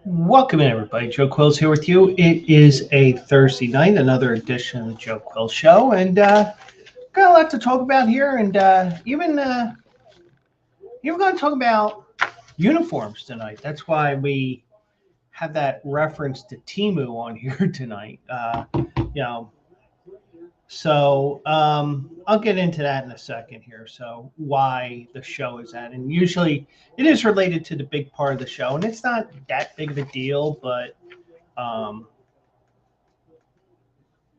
Welcome in, everybody. Joe Quills here with you. It is a Thursday night, another edition of the Joe Quills Show, and got a lot to talk about here, and even going to talk about uniforms tonight. That's why we have that reference to Temu on here tonight. You know, I'll get into that in a second here. So why the show is at, and usually it is related to the big part of the show, and it's not that big of a deal, but um,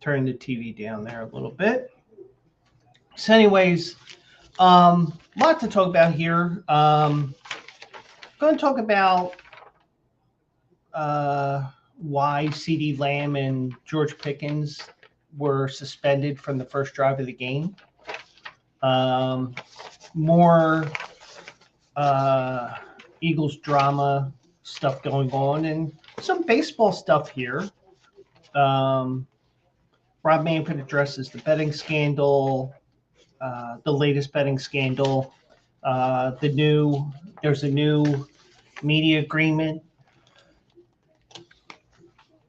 turn the TV down there a little bit. So, anyways, a lot to talk about here. Going to talk about why CeeDee Lamb and George Pickens were suspended from the first drive of the game. More Eagles drama stuff going on, and some baseball stuff here. Rob Manfred addresses the betting scandal, the latest betting scandal. There's a new media agreement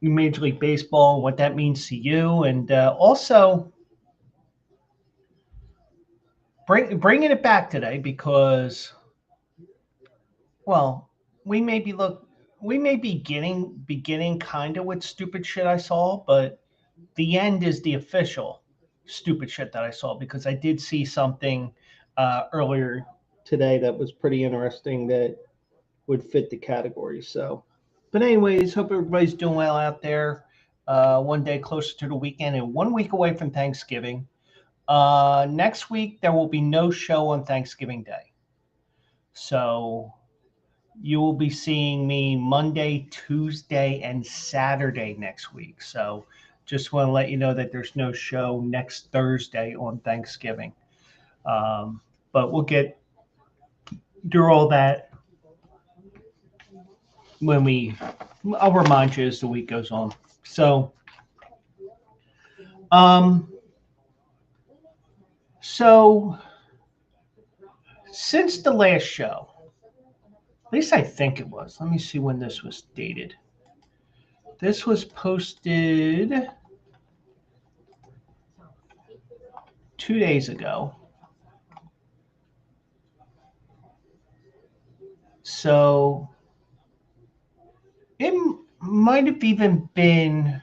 in Major League Baseball, what that means to you, and also bringing it back today because, well, we may be beginning kind of with stupid shit I saw, but the end is the official stupid shit that I saw because I did see something earlier today that was pretty interesting that would fit the category. So, but anyways, hope everybody's doing well out there. One day closer to the weekend and 1 week away from Thanksgiving. Next week there will be no show on Thanksgiving Day, so you will be seeing me Monday, Tuesday, and Saturday next week. So just want to let you know that there's no show next Thursday on Thanksgiving. But we'll get through all that I'll remind you as the week goes on. So, um, so since the last show, at least I think it was. Let me see when this was dated. This was posted 2 days ago. So it might have even been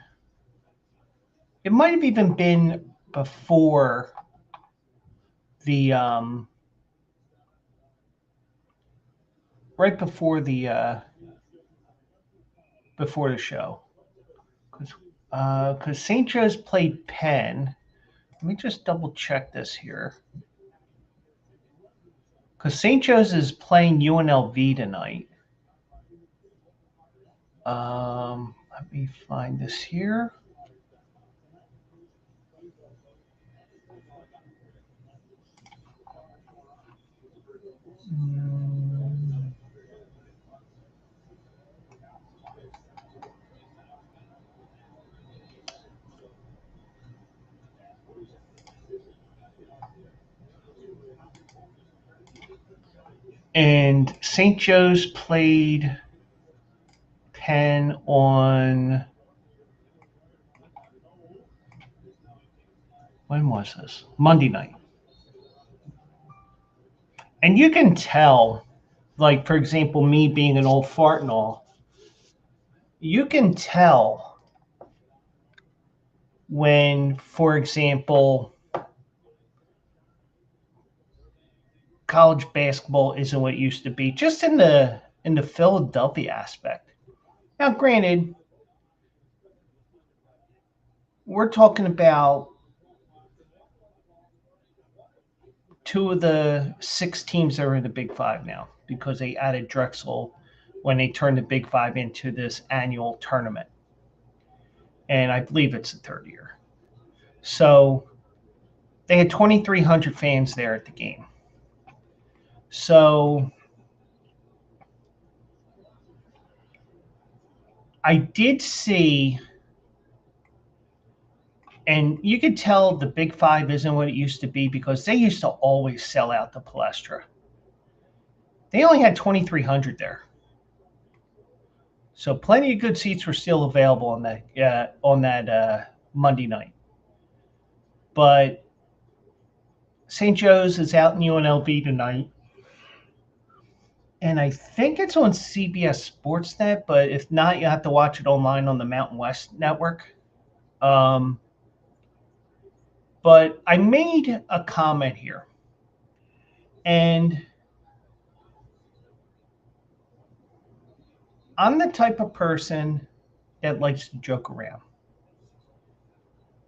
before the right before the show, because St. Joe's played Penn. Let me just double check this here, because St. Joe's is playing UNLV tonight. Let me find this here. And St. Joe's played Penn on, when was this? Monday night. And you can tell, like, for example, me being an old fart and all, you can tell when, for example, college basketball isn't what it used to be, just in the Philadelphia aspect. Now, granted, we're talking about two of the 6 teams that are in the Big Five now because they added Drexel when they turned the Big Five into this annual tournament. And I believe it's the 3rd year. So they had 2,300 fans there at the game. So I did see, and you could tell the Big Five isn't what it used to be because they used to always sell out the Palestra. They only had 2,300 there. So plenty of good seats were still available on that Monday night. But St. Joe's is out in UNLV tonight. And I think it's on CBS Sportsnet, but if not, you have to watch it online on the Mountain West Network. But I made a comment here. And I'm the type of person that likes to joke around.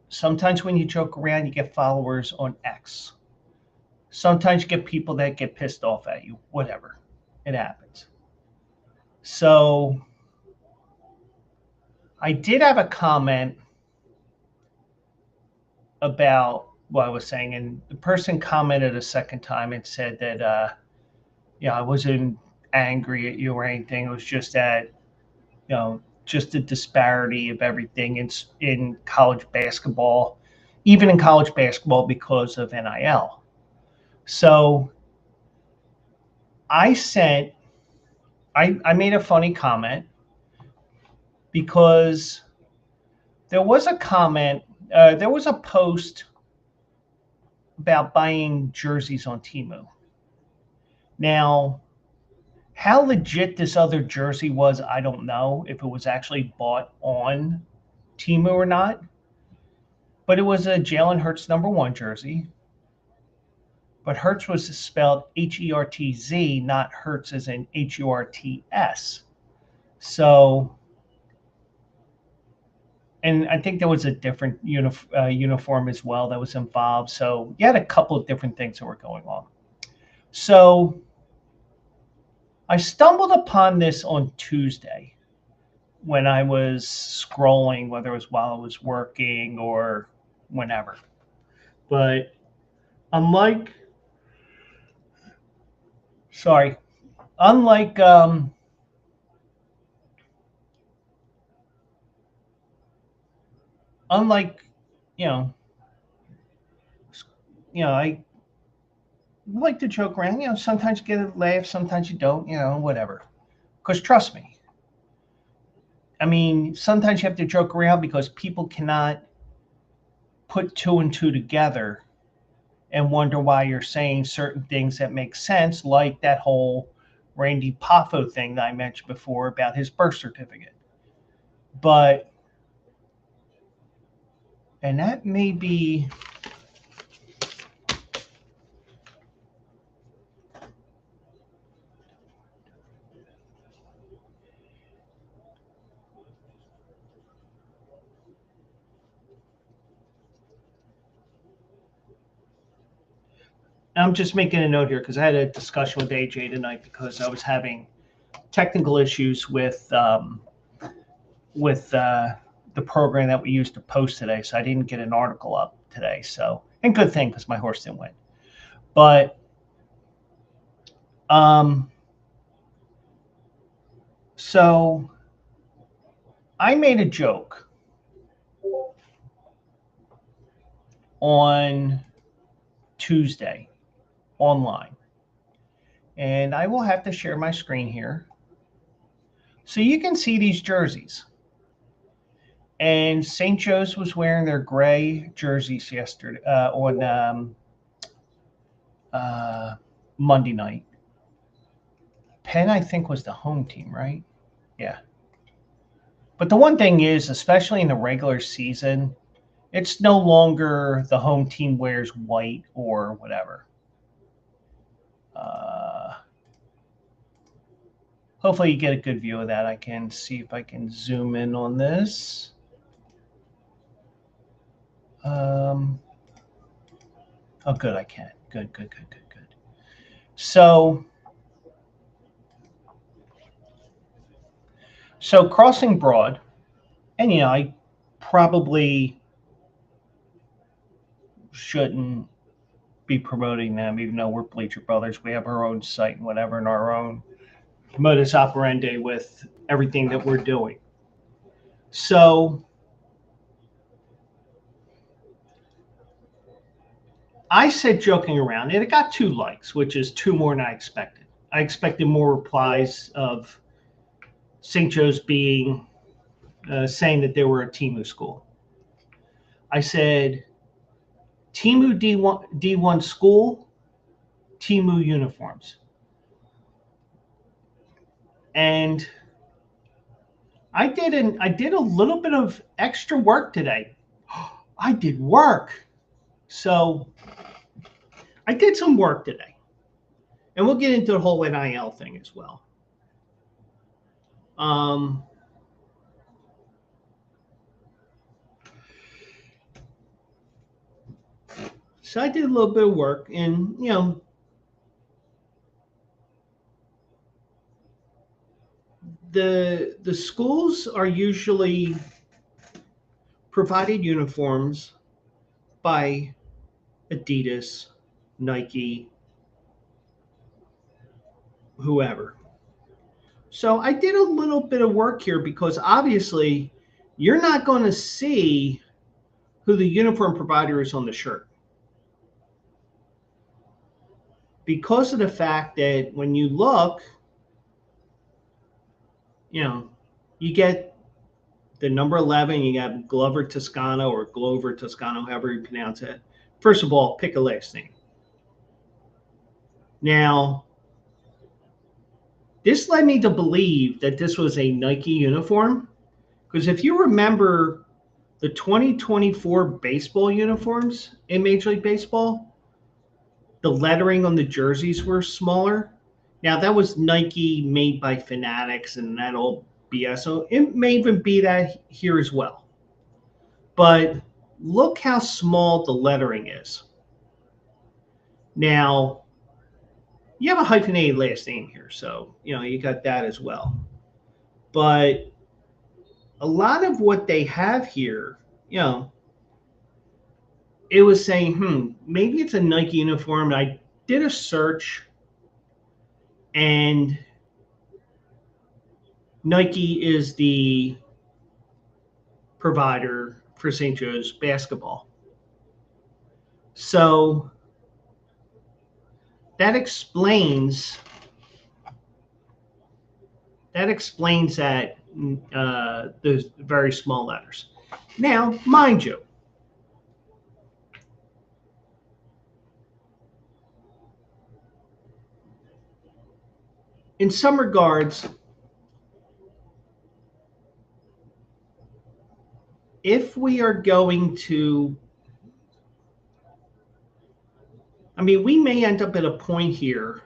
Sometimes when you joke around, you get followers on X. Sometimes you get people that get pissed off at you. Whatever. It happens. So I did have a comment about what I was saying, and the person commented a second time and said that I wasn't angry at you or anything. It was just that, just the disparity of everything in college basketball, even in college basketball because of NIL. So I made a funny comment because there was a post about buying jerseys on Temu. Now, how legit this other jersey was, I don't know if it was actually bought on Temu or not. But it was a Jalen Hurts #1 jersey. But Hurts was spelled Hertz, not Hurts as in Hurts. So, and I think there was a different uniform as well that was involved. So you had a couple of different things that were going on. So I stumbled upon this on Tuesday when I was scrolling, whether it was while I was working or whenever. But unlike unlike I like to joke around. Sometimes you get a laugh, sometimes you don't. Whatever. Because trust me, I mean, sometimes you have to joke around because people cannot put two and two together and wonder why you're saying certain things that make sense, like that whole Randy Poffo thing that I mentioned before about his birth certificate. And that may be I'm just making a note here because I had a discussion with AJ tonight because I was having technical issues with the program that we used to post today, so I didn't get an article up today. So, and good thing because my horse didn't win. But so I made a joke on Tuesday online, and I will have to share my screen here so you can see these jerseys. And St. Joe's was wearing their gray jerseys yesterday on Monday night. Penn, I think, was the home team, right? Yeah. But the one thing is, especially in the regular season, it's no longer the home team wears white or whatever. Hopefully you get a good view of that. I can see if I can zoom in on this. Oh, good, I can. Good. So Crossing Broad, and I probably shouldn't be promoting them, even though we're Bleacher Brothers. We have our own site and whatever, and our own modus operandi with everything that we're doing. So I said, joking around, and it got 2 likes, which is 2 more than I expected. I expected more replies of St. Joe's being saying that they were a Temu school. I said, Temu D1 school, Temu uniforms. And I did a little bit of extra work today. I did work. So I did some work today. And we'll get into the whole NIL thing as well. So I did a little bit of work, and the schools are usually provided uniforms by Adidas, Nike, whoever. So I did a little bit of work here because obviously you're not going to see who the uniform provider is on the shirt, because of the fact that when you look, you get the number 11, you got Glover Toscano or Glover Toscano, however you pronounce it. First of all, pick a last name. Now, this led me to believe that this was a Nike uniform, because if you remember the 2024 baseball uniforms in Major League Baseball, the lettering on the jerseys were smaller. Now, that was Nike made by Fanatics and that old BS. So it may even be that here as well. But look how small the lettering is. Now, you have a hyphenated last name here, so you got that as well. But a lot of what they have here, it was saying, maybe it's a Nike uniform. And I did a search, and Nike is the provider for St. Joe's basketball. So that explains that those very small letters. Now, mind you, in some regards, if we are going to, we may end up at a point here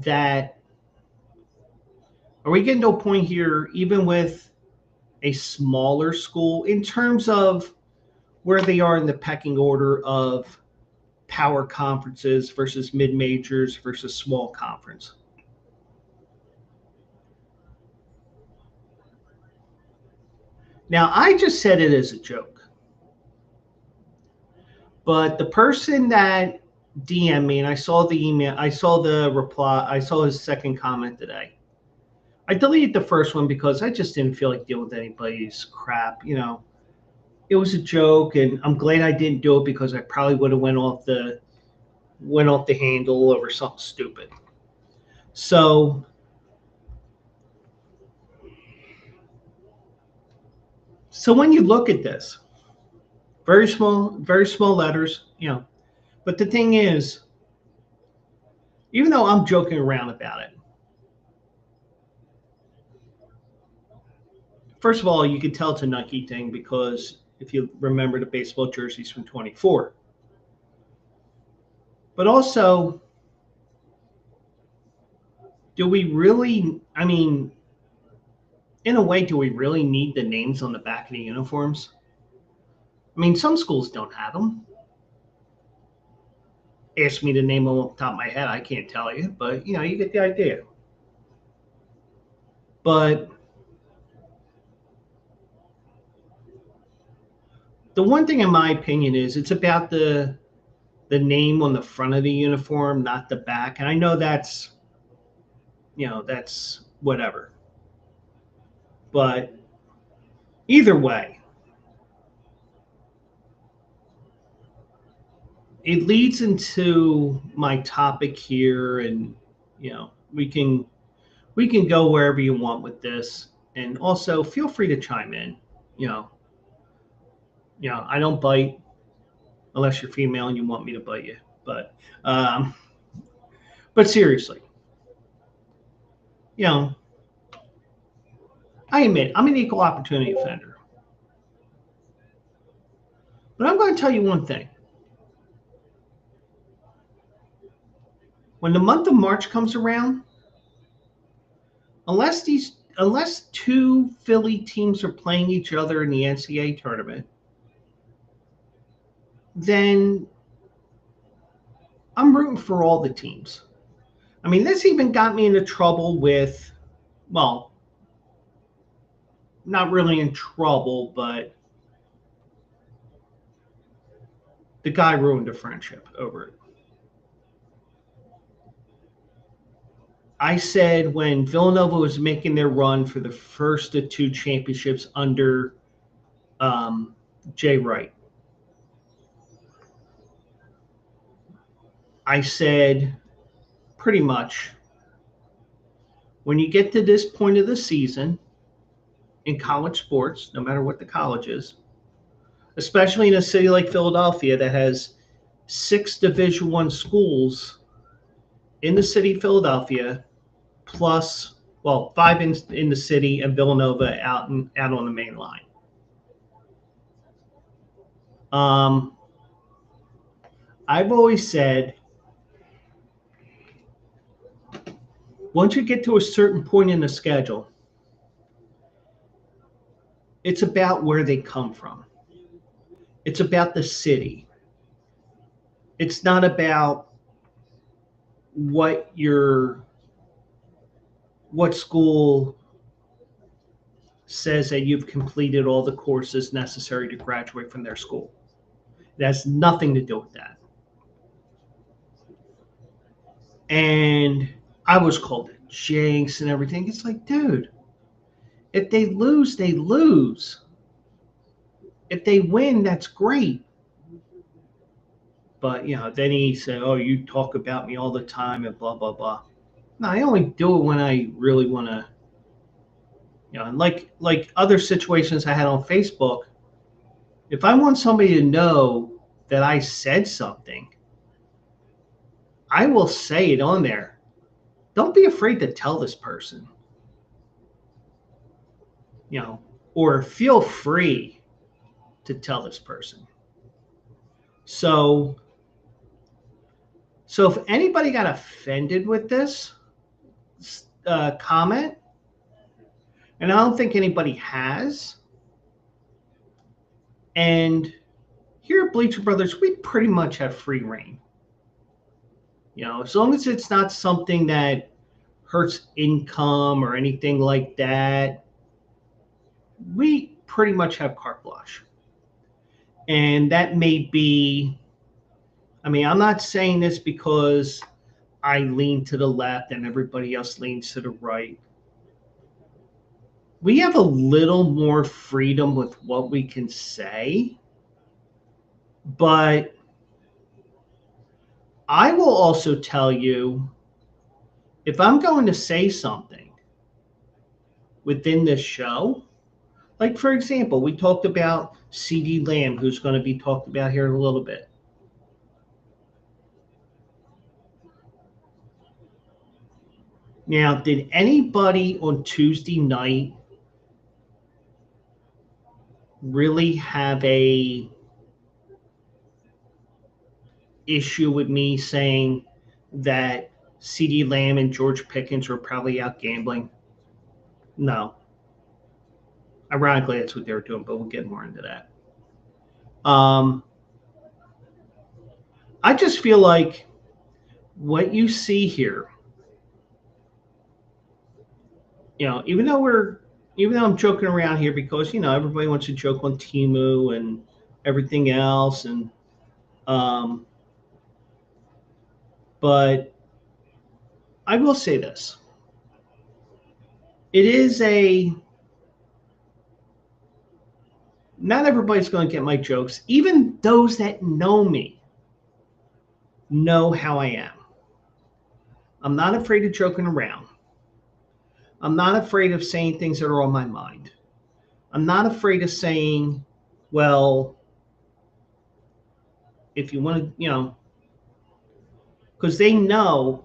that, are we getting to a point here, even with a smaller school, in terms of where they are in the pecking order of power conferences versus mid-majors versus small conference? Now, I just said it as a joke, but the person that DM'd me, and I saw the email, I saw the reply, I saw his second comment today. I deleted the first one because I just didn't feel like dealing with anybody's crap. It was a joke, and I'm glad I didn't do it, because I probably would have went off the handle over something stupid. So when you look at this, very small letters, but the thing is, even though I'm joking around about it, first of all, you can tell it's a Nike thing, because if you remember the baseball jerseys from 24. But also, do we really, in a way, do we really need the names on the back of the uniforms? Some schools don't have them. Ask me to name them off the top of my head, I can't tell you, but you get the idea. But the one thing, in my opinion, is it's about the name on the front of the uniform, not the back. And I know that's whatever. But either way, it leads into my topic here, and we can we can go wherever you want with this, and also feel free to chime in. You know, I don't bite unless you're female and you want me to bite you. Um, but seriously, you know, I admit I'm an equal opportunity offender. But I'm going to tell you one thing. When the month of March comes around, unless two Philly teams are playing each other in the NCAA tournament, then I'm rooting for all the teams. I mean, this even got me into trouble with, well, not really in trouble, but the guy ruined a friendship over it. I said when Villanova was making their run for the first of two championships under Jay Wright, I said pretty much when you get to this point of the season in college sports, no matter what the college is, especially in a city like Philadelphia that has 6 Division I schools in the city of Philadelphia, plus, well, 5 in the city and Villanova out on the main line. I've always said, once you get to a certain point in the schedule, it's about where they come from. It's about the city. It's not about what school says that you've completed all the courses necessary to graduate from their school. It has nothing to do with that. And I was called a jinx and everything. It's like, dude, if they lose, they lose. If they win, that's great. But, then he said, oh, you talk about me all the time and blah, blah, blah. No, I only do it when I really want to, and like other situations I had on Facebook, if I want somebody to know that I said something, I will say it on there. Don't be afraid to tell this person, or feel free to tell this person. So if anybody got offended with this comment, and I don't think anybody has, and here at Bleacher Brothers, we pretty much have free reign. As long as it's not something that hurts income or anything like that, we pretty much have carte blanche. And that may be, I'm not saying this because I lean to the left and everybody else leans to the right. We have a little more freedom with what we can say, but I will also tell you, if I'm going to say something within this show, like, for example, we talked about CeeDee Lamb, who's going to be talked about here in a little bit. Now, did anybody on Tuesday night really have a issue with me saying that CeeDee Lamb and George Pickens were probably out gambling? No. Ironically, that's what they were doing, but we'll get more into that. I just feel like what you see here, even though I'm joking around here because, everybody wants to joke on Temu and everything else, and but I will say this. Not everybody's going to get my jokes. Even those that know me know how I am. I'm not afraid of joking around. I'm not afraid of saying things that are on my mind. I'm not afraid of saying, well, if you want to, because they know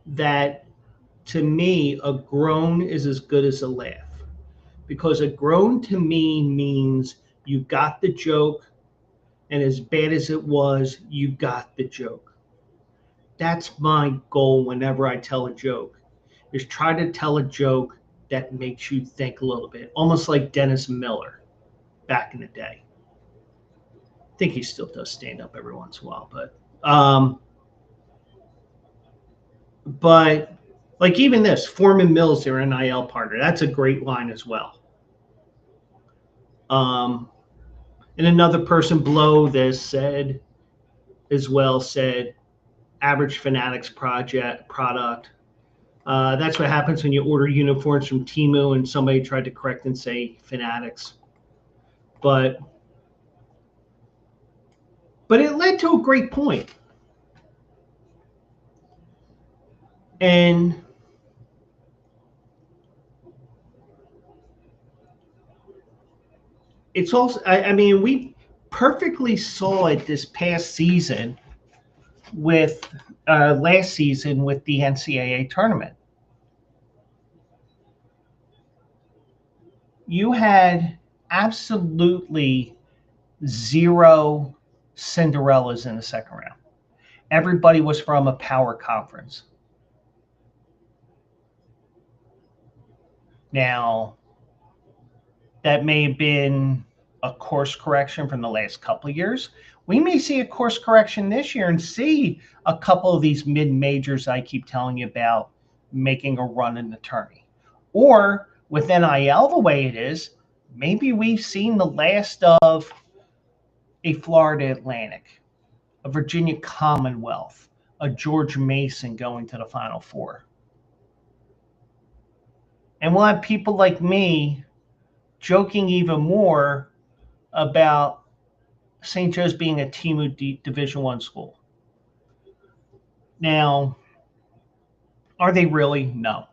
that to me, a groan is as good as a laugh. Because a groan to me means you got the joke, and as bad as it was, you got the joke. That's my goal whenever I tell a joke, is try to tell a joke that makes you think a little bit, almost like Dennis Miller back in the day. I think he still does stand up every once in a while, but like even this Foreman Mills, their NIL partner, that's a great line as well. And another person below this said, average Fanatics product. That's what happens when you order uniforms from Temu and somebody tried to correct and say Fanatics. But it led to a great point. And it's also, I mean, we perfectly saw it this past season with last season with the NCAA tournament. You had absolutely zero Cinderellas in the second round. Everybody was from a power conference. Now, that may have been a course correction from the last couple of years. We may see a course correction this year and see a couple of these mid-majors I keep telling you about making a run in the tourney. Or with NIL the way it is, maybe we've seen the last of a Florida Atlantic, a Virginia Commonwealth, a George Mason going to the Final Four. And we'll have people like me joking even more about St. Joe's being a Temu Division I school. Now, are they really? No,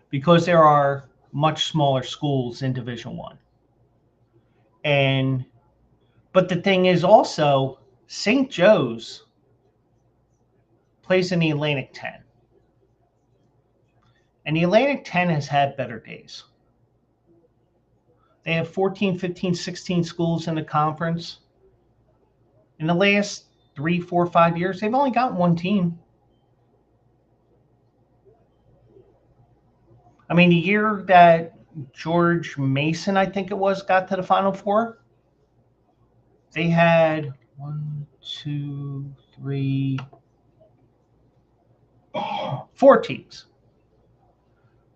because there are much smaller schools in Division I. But the thing is also, St. Joe's plays in the Atlantic 10. And the Atlantic 10 has had better days. They have 14, 15, 16 schools in the conference. In the last 3, 4, 5 years, they've only got one team. I mean, the year that George Mason, I think it was, got to the Final Four, they had 4 teams.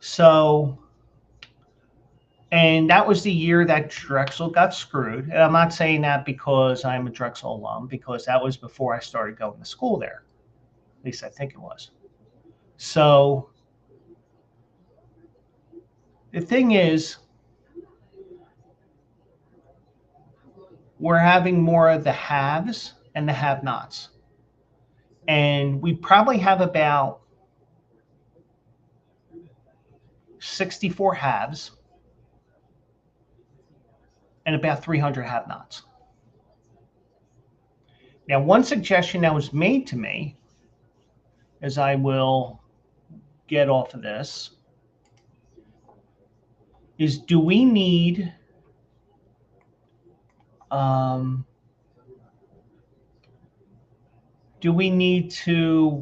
So, and that was the year that Drexel got screwed. And I'm not saying that because I'm a Drexel alum, because that was before I started going to school there. At least I think it was. So the thing is, we're having more of the haves and the have-nots. And we probably have about 64 haves and about 300 have-nots. Now, one suggestion that was made to me, as I will get off of this, is do we need to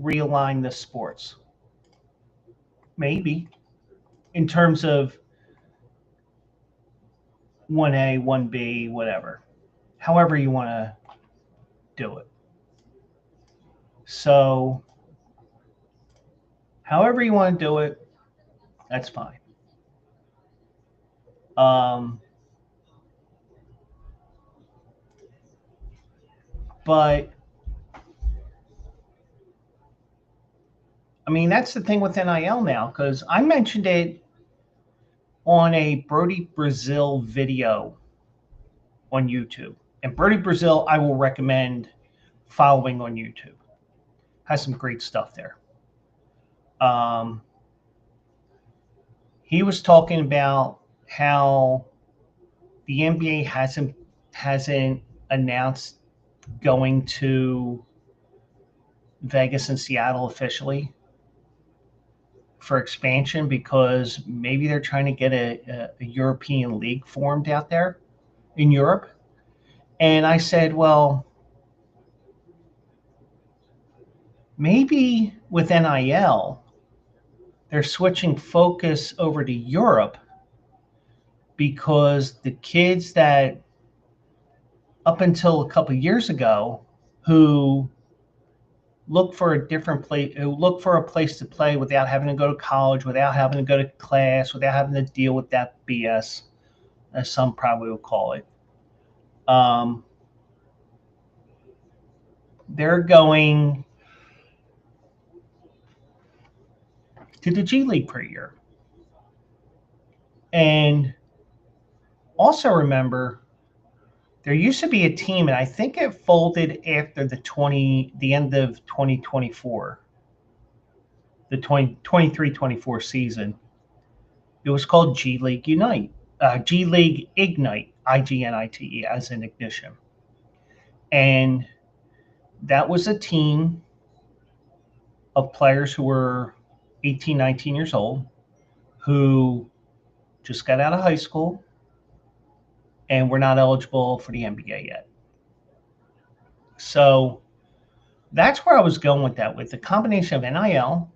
realign the sports? Maybe, in terms of 1A, 1B, whatever. However you want to do it. So, however you want to do it, that's fine. But I mean, that's the thing with NIL now, because I mentioned it on a Brody Brazil video on YouTube. And Brody Brazil, I will recommend following on YouTube. Has some great stuff there. he was talking about how the NBA hasn't announced going to Vegas and Seattle officially for expansion because maybe they're trying to get a European league formed out there in Europe. And I said, well, maybe with NIL, they're switching focus over to Europe because the kids that up until a couple of years ago who look for a different place, who look for a place to play without having to go to college, without having to go to class, without having to deal with that BS, as some probably will call it. They're going to the G League per year. And also remember, there used to be a team, and I think it folded after the end of 2024, the 23-24 season. It was called G League Unite, G League Ignite, IGNITE, as in ignition. And that was a team of players who were 18, 19 years old, who just got out of high school and were not eligible for the NBA yet. So that's where I was going with that, with the combination of NIL,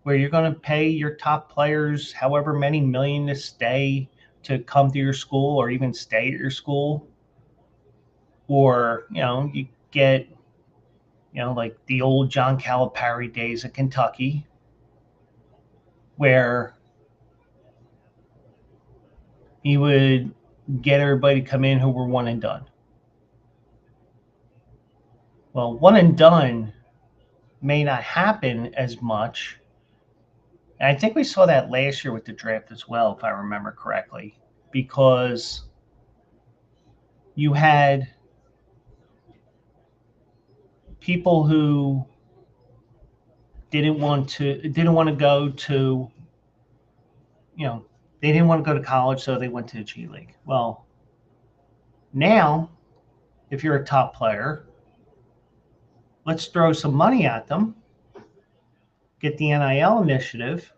where you're going to pay your top players however many million to stay, to come to your school or even stay at your school. Or, you get, like the old John Calipari days at Kentucky, where he would get everybody to come in who were one and done. Well, one and done may not happen as much. And I think we saw that last year with the draft as well, if I remember correctly, because you had people who didn't want to go to, they didn't want to go to college, so they went to the G League. Well, now, if you're a top player, let's throw some money at them, get the NIL initiative,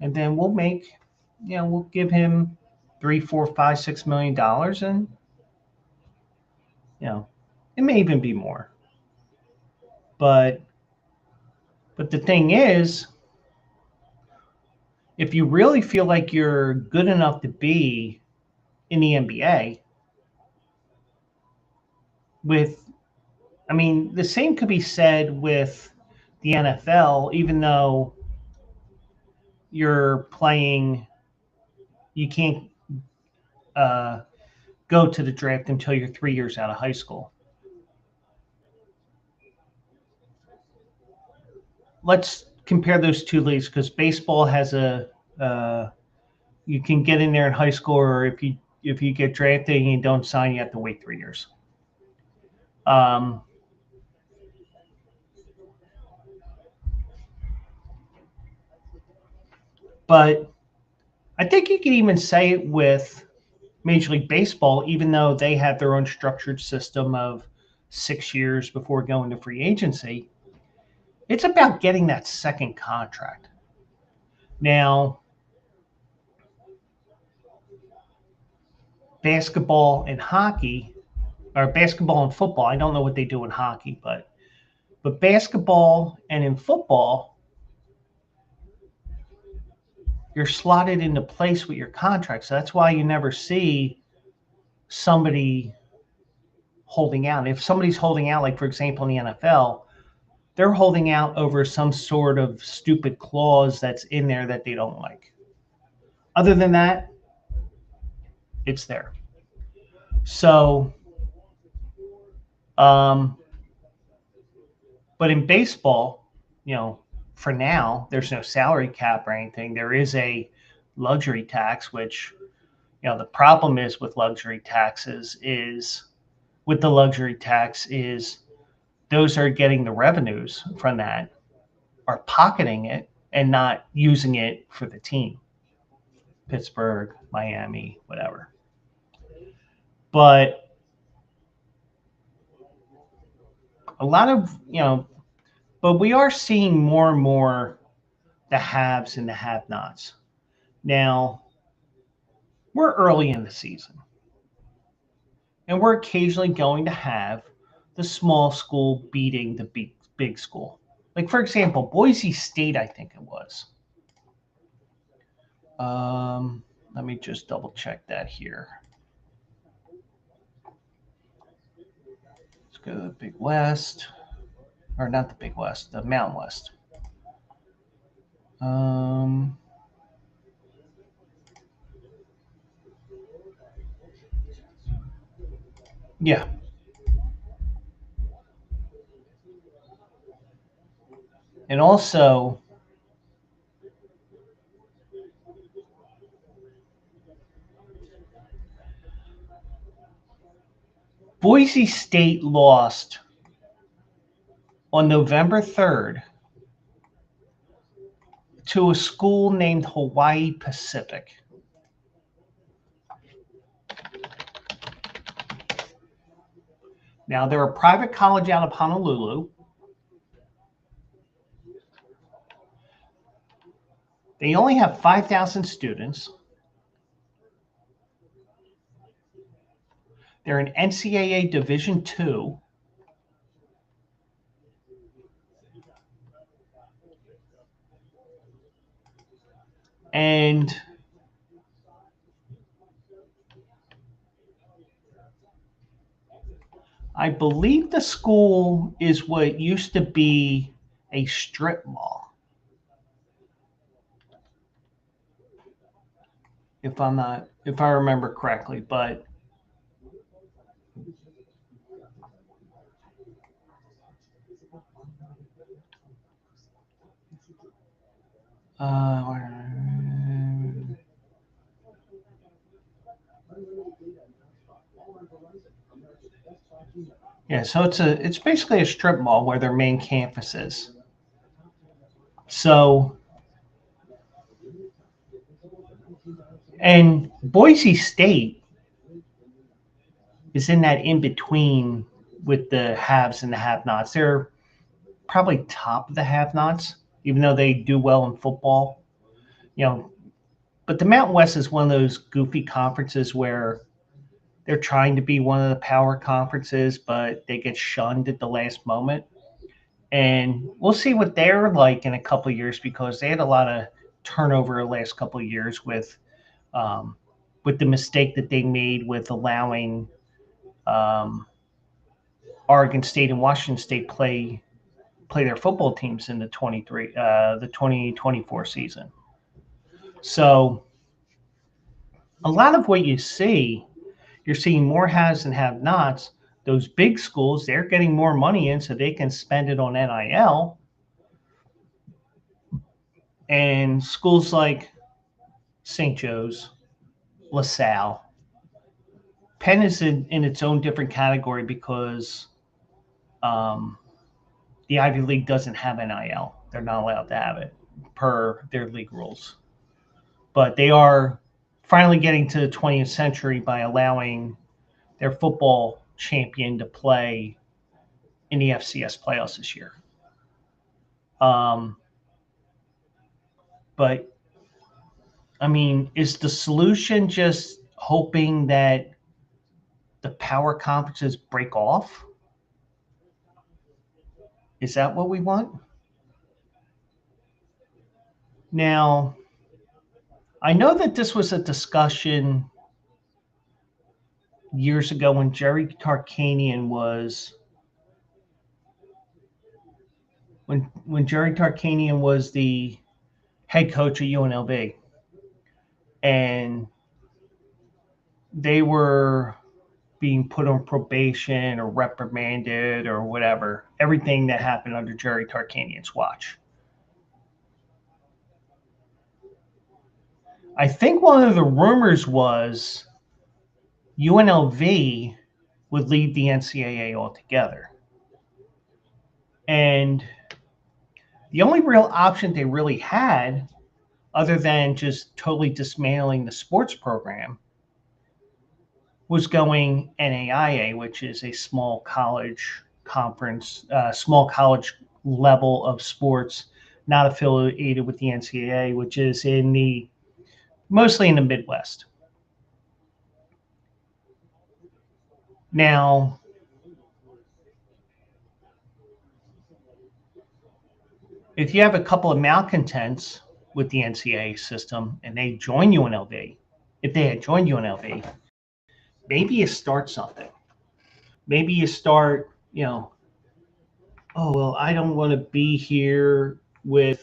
and then we'll make, we'll give him $3, $4, $5, $6 million, and it may even be more. But the thing is, if you really feel like you're good enough to be in the NBA, the same could be said with the NFL, even though you're playing, you can't go to the draft until you're 3 years out of high school. Let's compare those two leagues, because baseball has you can get in there in high school, or if you get drafted and you don't sign, you have to wait 3 years. But I think you can even say it with Major League Baseball, even though they have their own structured system of 6 years before going to free agency. It's about getting that second contract. Now, basketball and hockey, or basketball and football, I don't know what they do in hockey, but basketball and in football, you're slotted into place with your contract. So that's why you never see somebody holding out. If somebody's holding out, like for example in the NFL, they're holding out over some sort of stupid clause that's in there that they don't like. Other than that, it's there. So, but in baseball, for now, there's no salary cap or anything. There is a luxury tax, which, the problem is with luxury taxes is, those are getting the revenues from that are pocketing it and not using it for the team. Pittsburgh, Miami, whatever. But a lot of, but we are seeing more and more the haves and the have-nots. Now, we're early in the season, and we're occasionally going to have the small school beating the big school. Like, for example, Boise State, I think it was. Let me just double check that here. Let's go to the Big West, or not the Big West, the Mountain West. Yeah. And also, Boise State lost on November 3rd to a school named Hawaii Pacific. Now, they're a private college out of Honolulu. They only have 5,000 students. They're in NCAA Division II. And I believe the school is what used to be a strip mall. If I remember correctly, but yeah, so it's basically a strip mall where their main campus is. So, and Boise State is in that in between with the haves and the have-nots. They're probably top of the have-nots, even though they do well in football. But the Mountain West is one of those goofy conferences where they're trying to be one of the power conferences, but they get shunned at the last moment. And we'll see what they're like in a couple of years, because they had a lot of turnover the last couple of years with the mistake that they made with allowing Oregon State and Washington State play their football teams in the 2024 season. So a lot of what you see, you're seeing more haves and have-nots. Those big schools, they're getting more money in so they can spend it on NIL. And schools like St. Joe's, LaSalle, Penn is in its own different category because the Ivy League doesn't have NIL. They're not allowed to have it per their league rules. But they are finally getting to the 20th century by allowing their football champion to play in the FCS playoffs this year. But, I mean, is the solution just hoping that the power conferences break off? Is that what we want? Now, I know that this was a discussion years ago when Jerry Tarkanian was the head coach at UNLV, and they were being put on probation or reprimanded or whatever, everything that happened under Jerry Tarkanian's watch. I think one of the rumors was UNLV would leave the NCAA altogether. And the only real option they really had other than just totally dismantling the sports program, was going NAIA, which is a small college conference, small college level of sports, not affiliated with the NCAA, which is mostly in the Midwest. Now, if you have a couple of malcontents with the NCAA system and they join UNLV, if they had joined UNLV, maybe you start something. Maybe you start, oh, well, I don't want to be here in the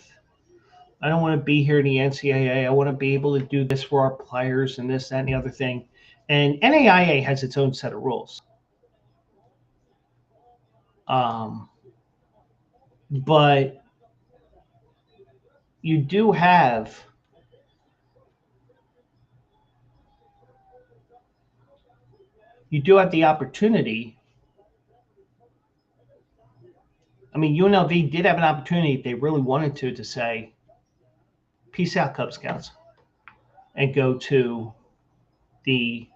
NCAA. I want to be able to do this for our players and this, that, and the other thing. And NAIA has its own set of rules. But you do have the opportunity. I mean, UNLV did have an opportunity if they really wanted to say, peace out, Cub Scouts, and go to the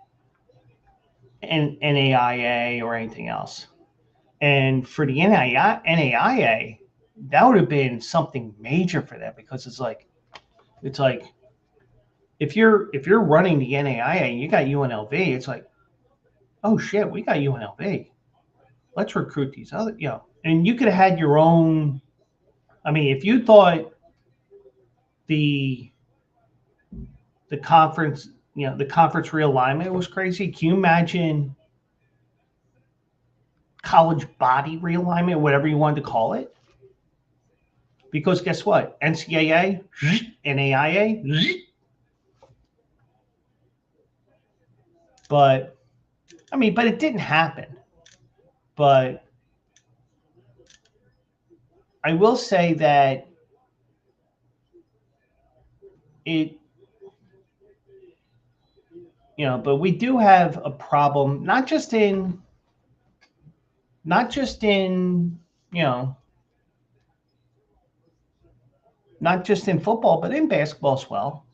NAIA or anything else. And for the NAIA, that would have been something major for them, because it's like if you're running the NAIA and you got UNLV, it's like, oh shit, we got UNLV. Let's recruit these other, and you could have had your own. I mean, if you thought the conference, the conference realignment was crazy, can you imagine college body realignment, whatever you wanted to call it? Because guess what? NCAA, NAIA, but it didn't happen. But I will say that but we do have a problem, not just in football, but in basketball as well.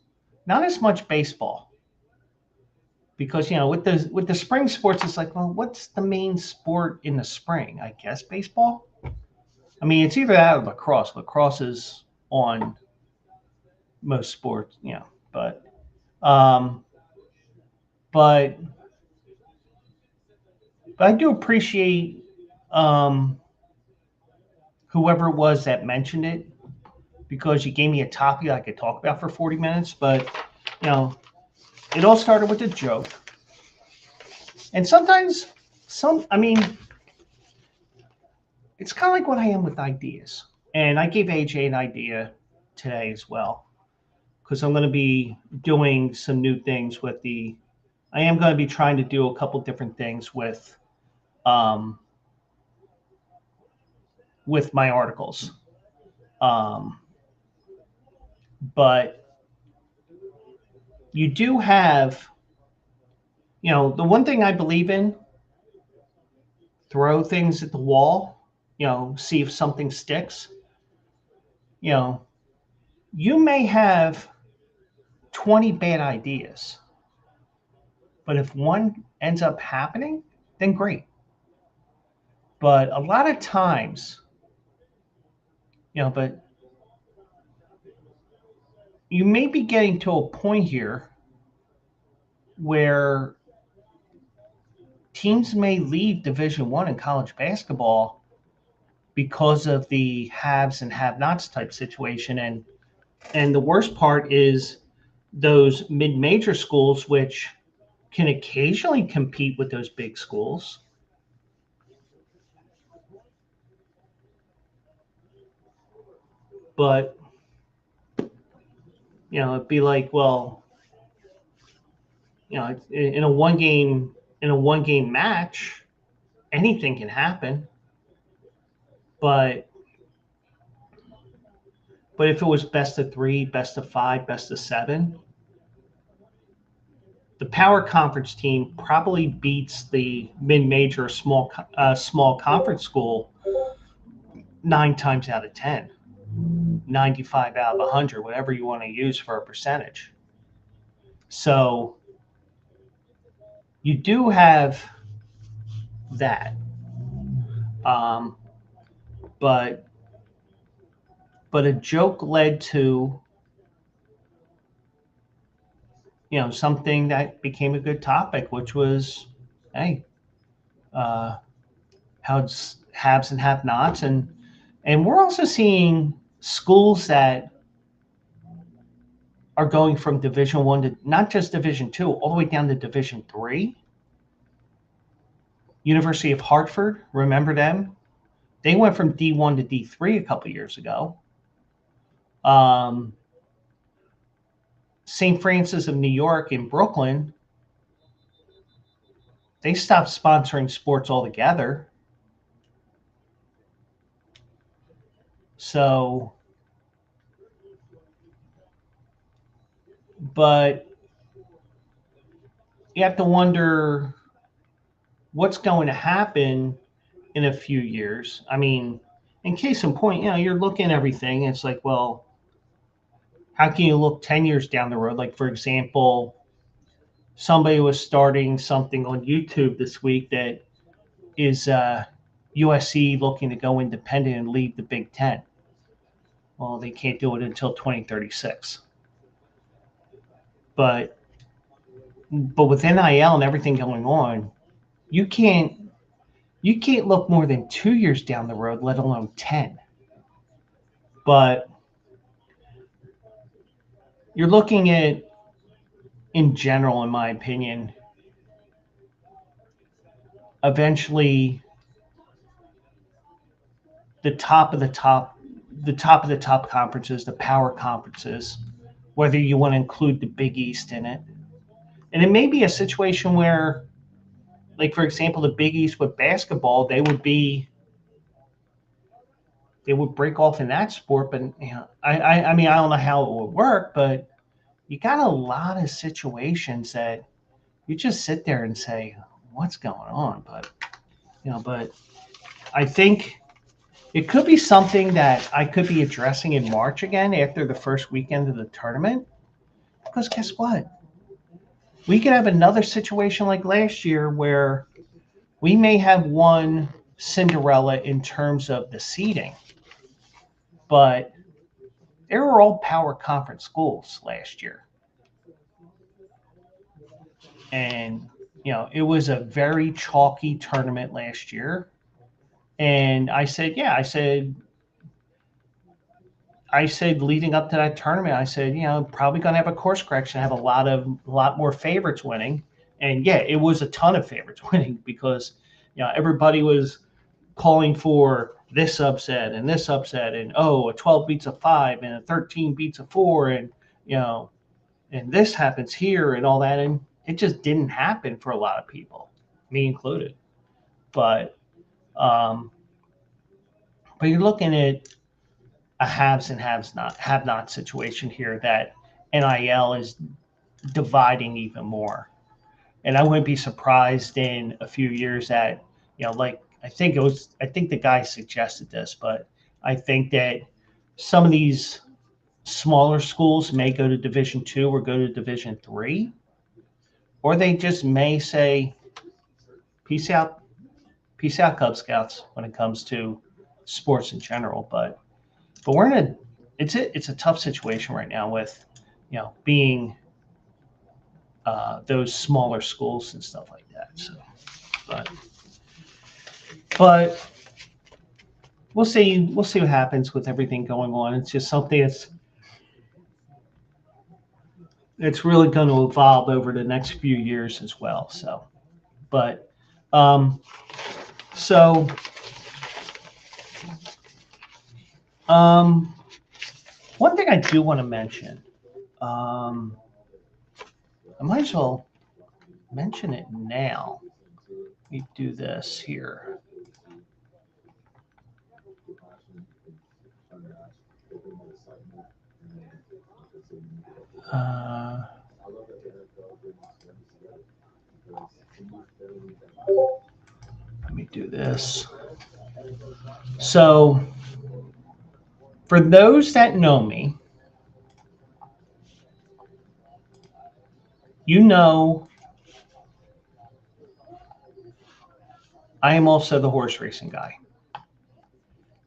Not as much baseball, because with the spring sports, it's like, well, what's the main sport in the spring? I guess baseball. I mean, it's either that or lacrosse. Lacrosse is on most sports, but I do appreciate whoever it was that mentioned it, because you gave me a topic I could talk about for 40 minutes. But it all started with a joke, and sometimes it's kind of like what I am with ideas. And I gave AJ an idea today as well, because I'm going to be doing some new things I am going to be trying to do a couple different things with my articles. But you do have, the one thing I believe in: throw things at the wall, see if something sticks. You may have 20 bad ideas, but if one ends up happening, then great. But a lot of times, but you may be getting to a point here where teams may leave Division I in college basketball because of the haves and have-nots type situation. And the worst part is those mid-major schools, which can occasionally compete with those big schools, but it'd be like, well, in a one game match, anything can happen. But if it was best of 3, best of 5, best of 7, the power conference team probably beats the mid-major small conference school 9 times out of 10. 95 out of 100, whatever you want to use for a percentage. So you do have that. Um, but a joke led to, something that became a good topic, which was, hey, how it's haves and have nots, and we're also seeing schools that are going from Division 1 to not just Division 2, all the way down to Division 3. University of Hartford, remember them? They went from D1 to D3 a couple years ago. St. Francis of New York in Brooklyn, they stopped sponsoring sports altogether. So, but you have to wonder what's going to happen in a few years. I mean, in case in point, you're looking at everything. It's like, well, how can you look 10 years down the road? Like, for example, somebody was starting something on YouTube this week that is USC looking to go independent and leave the Big Ten. Well, they can't do it until 2036. But with NIL and everything going on, you can't look more than 2 years down the road, let alone 10. But you're looking at, in general, in my opinion, eventually the top of the top conferences, the power conferences, whether you want to include the Big East in it. And it may be a situation where, like, for example, the Big East with basketball, they would break off in that sport. But I mean, I don't know how it would work, but you got a lot of situations that you just sit there and say, what's going on? But I think it could be something that I could be addressing in March again after the first weekend of the tournament. Because guess what? We could have another situation like last year where we may have one Cinderella in terms of the seeding, but they were all power conference schools last year. And, it was a very chalky tournament last year. And I said leading up to that tournament, I said, probably going to have a course correction, have a lot more favorites winning. And yeah, it was a ton of favorites winning because, everybody was calling for this upset and this upset, and a 12 beats a 5 and a 13 beats a 4, and and this happens here and all that, and it just didn't happen for a lot of people, me included. But you're looking at a haves and have not situation here that NIL is dividing even more. And I wouldn't be surprised in a few years that, like, I think the guy suggested this, but I think that some of these smaller schools may go to Division 2 or go to Division 3, or they just may say, peace out, Cub Scouts, when it comes to sports in general. But we're in it's a tough situation right now with, being those smaller schools and stuff like that. So, but we'll see what happens with everything going on. It's just something that's really going to evolve over the next few years as well. So, but one thing I do want to mention, I might as well mention it now. Let me do this here. Let me do this. So For those that know me, you know I am also the horse racing guy.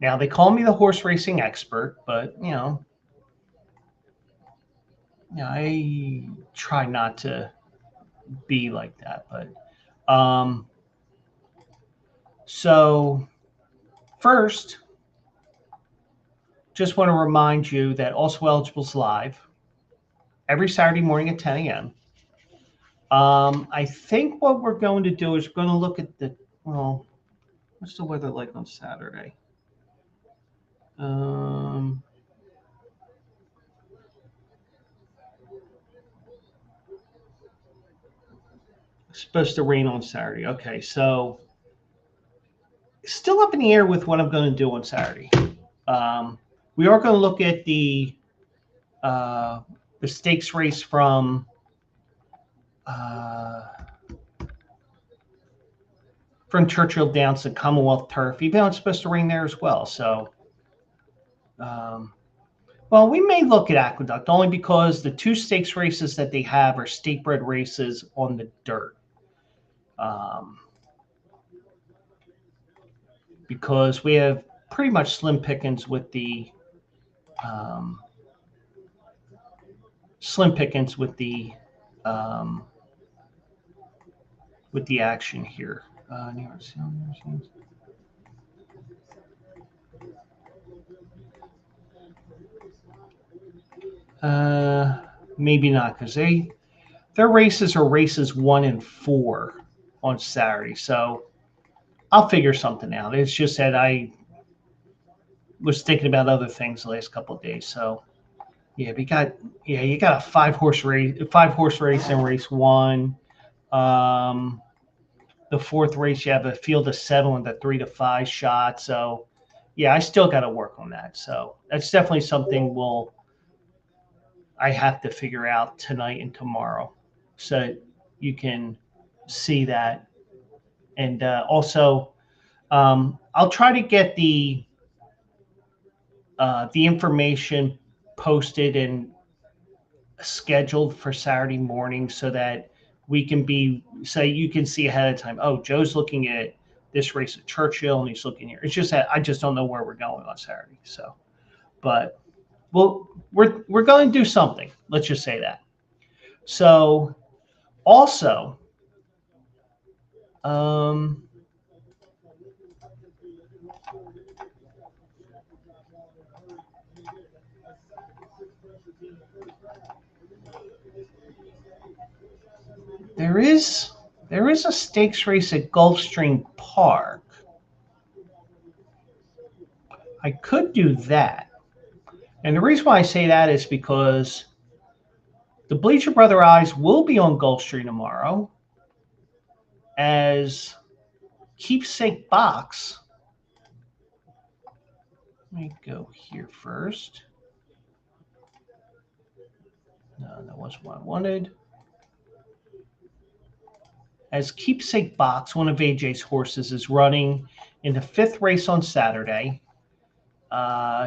Now, they call me the horse racing expert, but, I try not to be like that. But so first, just want to remind you that Also Eligible's live every Saturday morning at 10 a.m. I think what we're going to do is we're going to look at what's the weather like on Saturday? It's supposed to rain on Saturday. Okay, so still up in the air with what I'm going to do on Saturday. We are going to look at the stakes race from Churchill Downs to Commonwealth Turf, even though it's supposed to rain there as well. So, well, we may look at Aqueduct only because the two stakes races that they have are state bred races on the dirt. Because we have pretty much slim pickings with the action here. Maybe not, because their races are races 1 and 4 on Saturday. So I'll figure something out. It's just that I was thinking about other things the last couple of days. So yeah, you got a 5-horse race in race 1. The 4th race, you have a field of 7 with a 3 to 5 shot. So yeah, I still got to work on that. So that's definitely something I have to figure out tonight and tomorrow, so you can see that. And also, I'll try to get the information posted and scheduled for Saturday morning so that you can see ahead of time. Oh, Joe's looking at this race at Churchill and he's looking here. It's just that I just don't know where we're going on Saturday. So, but we're going to do something. Let's just say that. So, also, there is a stakes race at Gulfstream Park. I could do that. And the reason why I say that is because the Bleacher Brother Eyes will be on Gulfstream tomorrow as Keepsake Box. Let me go here first. No, that wasn't what I wanted. As Keepsake Box, one of AJ's horses, is running in the 5th race on Saturday.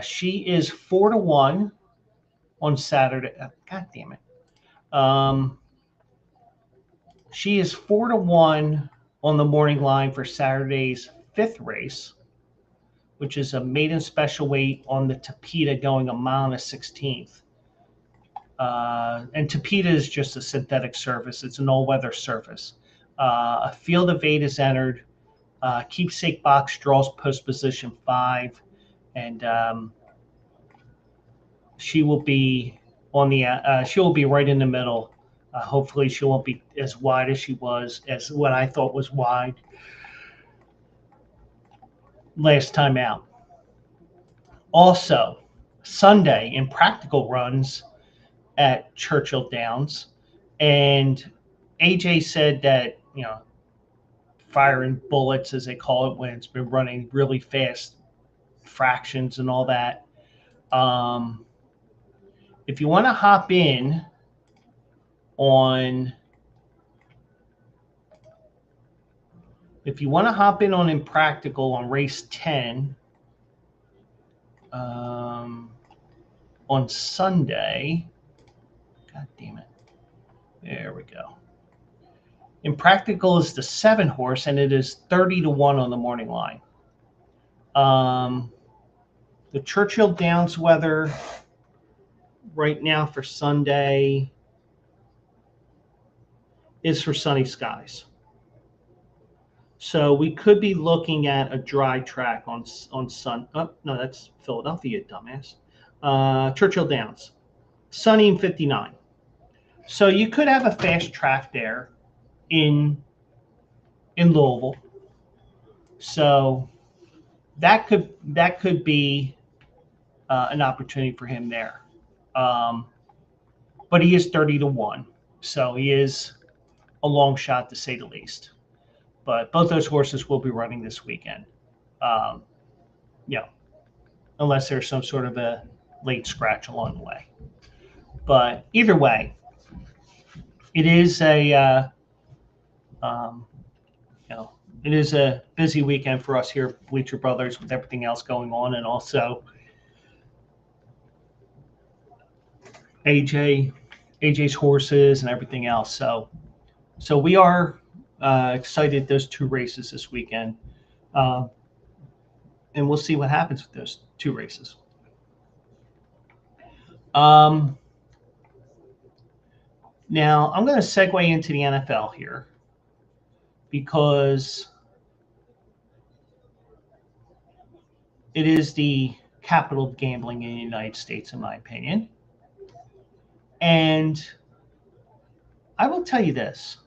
She is 4-1 on Saturday. God damn it. She is 4-1 on the morning line for Saturday's 5th race, which is a maiden special weight on the Tapeta going 1 mile and 1/16. And Tapeta is just a synthetic surface. It's an all-weather surface. A field of 8 is entered. Keepsake Box draws post position 5, and she will be she will be right in the middle. Hopefully, she won't be as wide as she was, as what I thought was wide last time out. Also, Sunday, Impractical runs at Churchill Downs, and AJ said that, firing bullets, as they call it, when it's been running really fast fractions and all that. If you want to hop in on Impractical on race 10, on Sunday. God damn it. There we go. Impractical is the 7 horse, and it is 30-1 on the morning line. The Churchill Downs weather right now for Sunday is for sunny skies. So we could be looking at a dry track on Sun. Oh, no, that's Philadelphia, dumbass. Churchill Downs, sunny and 59. So you could have a fast track there in Louisville. So that could be an opportunity for him there. But he is 30-1, so he is a long shot to say the least. But both those horses will be running this weekend. Unless there's some sort of a late scratch along the way. But either way, it is a it is a busy weekend for us here at Bleacher Brothers with everything else going on, and also AJ's horses and everything else. So we are excited those 2 races this weekend, and we'll see what happens with those 2 races. Now I'm going to segue into the NFL here because it is the capital of gambling in the United States, in my opinion. And I will tell you this,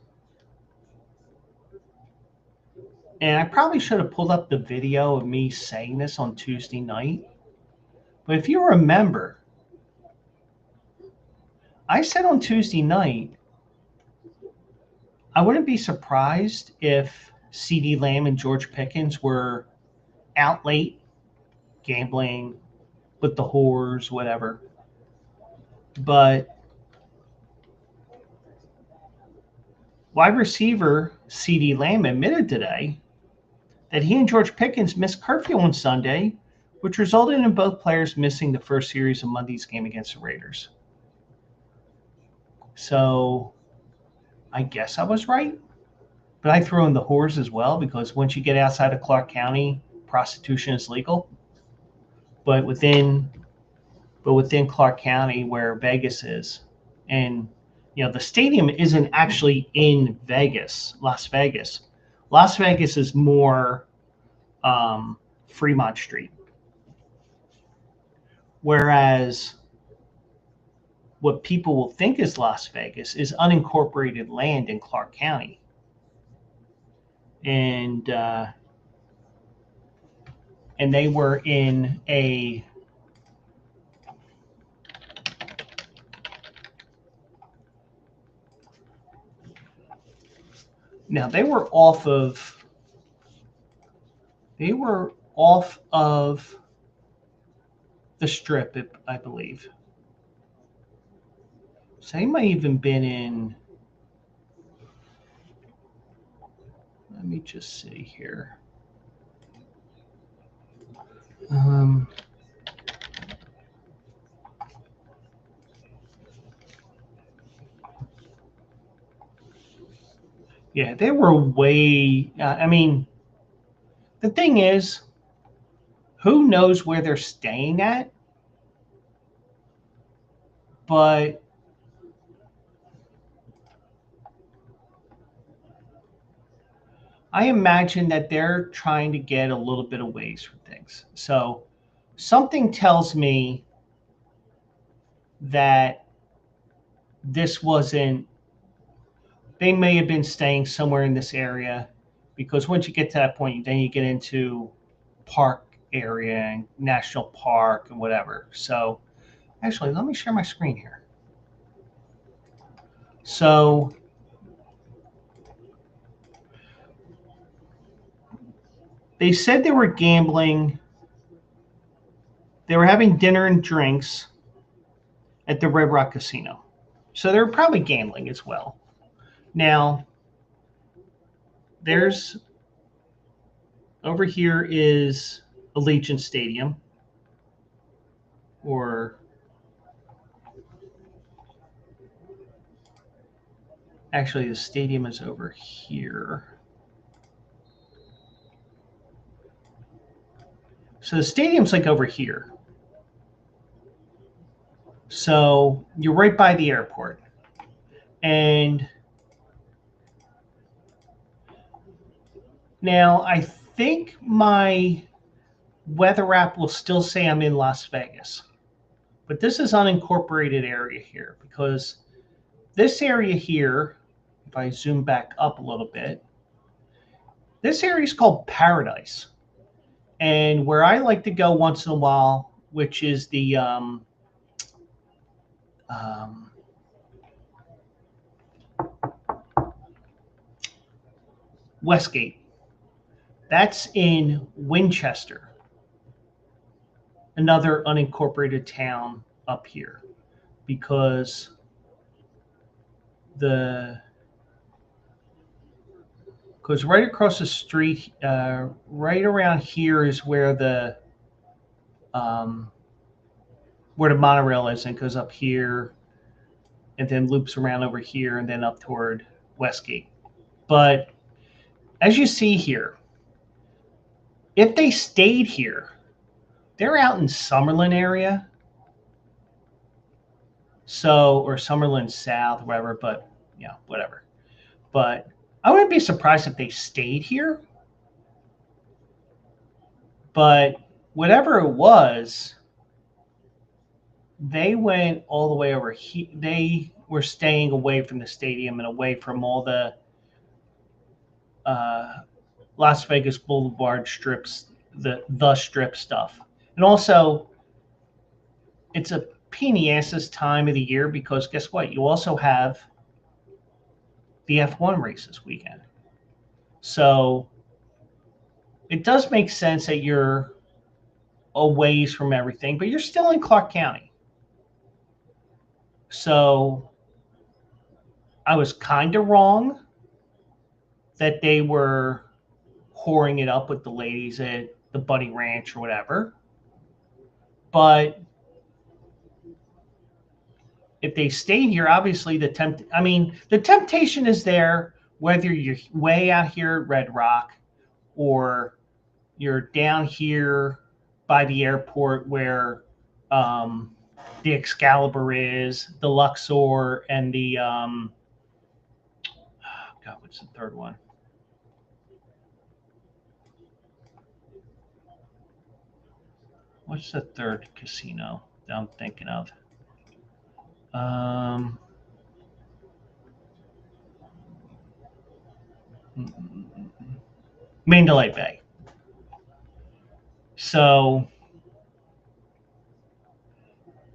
and I probably should have pulled up the video of me saying this on Tuesday night, but if you remember, I said on Tuesday night, I wouldn't be surprised if CeeDee Lamb and George Pickens were out late gambling with the whores, whatever. But wide receiver CeeDee Lamb admitted today that he and George Pickens missed curfew on Sunday, which resulted in both players missing the first series of Monday's game against the Raiders. So I guess I was right. But I throw in the whores as well, because once you get outside of Clark County, prostitution is legal. But within Clark County, where Vegas is, and the stadium isn't actually in Vegas, Las Vegas. Las Vegas is more Fremont Street. Whereas what people will think is Las Vegas is unincorporated land in Clark County. And they were in a now they were off of the Strip, I believe. So they might even been in. Let me just see here. Yeah, they were way. I mean, the thing is, who knows where they're staying at? But I imagine that they're trying to get a little bit of ways from things. So something tells me that this wasn't. They may have been staying somewhere in this area, because once you get to that point, then you get into park area and national park and whatever. So actually, let me share my screen here. So they said they were gambling. They were having dinner and drinks at the Red Rock Casino. So they were probably gambling as well. Now, there's over here is Allegiant Stadium. or actually the stadium is over here. So the stadium's like over here. So you're right by the airport. And now I think my weather app will still say I'm in Las Vegas. But this is unincorporated area here because this area here, if I zoom back up a little bit, this area is called Paradise. And where I like to go once in a while, which is the Westgate. That's in Winchester, another unincorporated town up here, because right across the street, right around here is where the monorail is, and it goes up here, and then loops around over here, and then up toward Westgate. But as you see here, if they stayed here, they're out in Summerlin area. So, or Summerlin South, whatever, but yeah, whatever. But I wouldn't be surprised if they stayed here. But whatever it was, they went all the way over here. They were staying away from the stadium and away from all the Las Vegas Boulevard strips, the strip stuff. And also, it's a pain in the ass's time of the year because guess what? You also have the F1 race this weekend. So it does make sense that you're a ways from everything, but you're still in Clark County. So I was kind of wrong that they were whoring it up with the ladies at the Bunny Ranch or whatever. But if they stayed here, obviously the temptation is there, whether you're way out here at Red Rock or you're down here by the airport where the Excalibur is, the Luxor, and the God, what's the third one? What's the third casino that I'm thinking of? Mandalay Bay. So,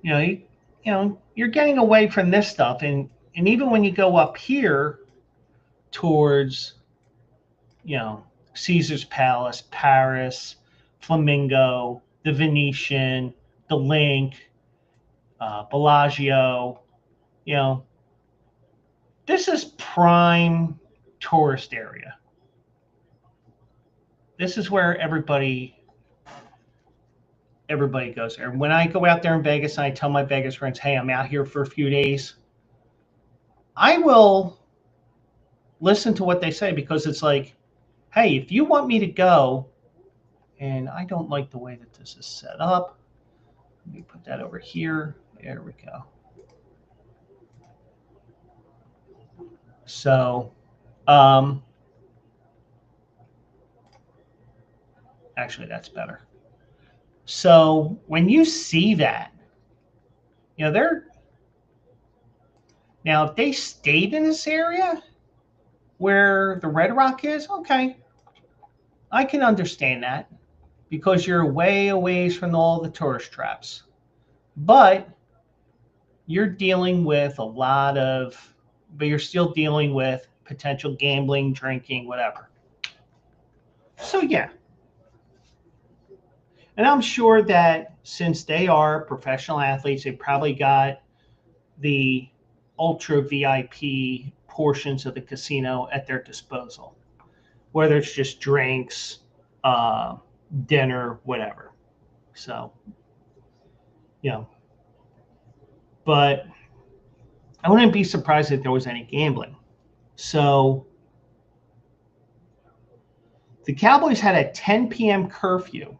you're getting away from this stuff, and even when you go up here towards, Caesar's Palace, Paris, Flamingo, the Venetian, the Link, Bellagio, this is prime tourist area. This is where everybody goes there. When I go out there in Vegas and I tell my Vegas friends, hey, I'm out here for a few days, I will listen to what they say because it's like, hey, if you want me to go, and I don't like the way that this is set up. Let me put that over here. There we go. So, actually, that's better. So when you see that, they're now if they stayed in this area where the Red Rock is, okay, I can understand that because you're way away from all the tourist traps. But you're dealing with but you're still dealing with potential gambling, drinking, whatever. So yeah. And I'm sure that since they are professional athletes, they probably got the ultra VIP portions of the casino at their disposal, whether it's just drinks, dinner, whatever. So you know, but I wouldn't be surprised if there was any gambling. So the Cowboys had a 10 p.m. curfew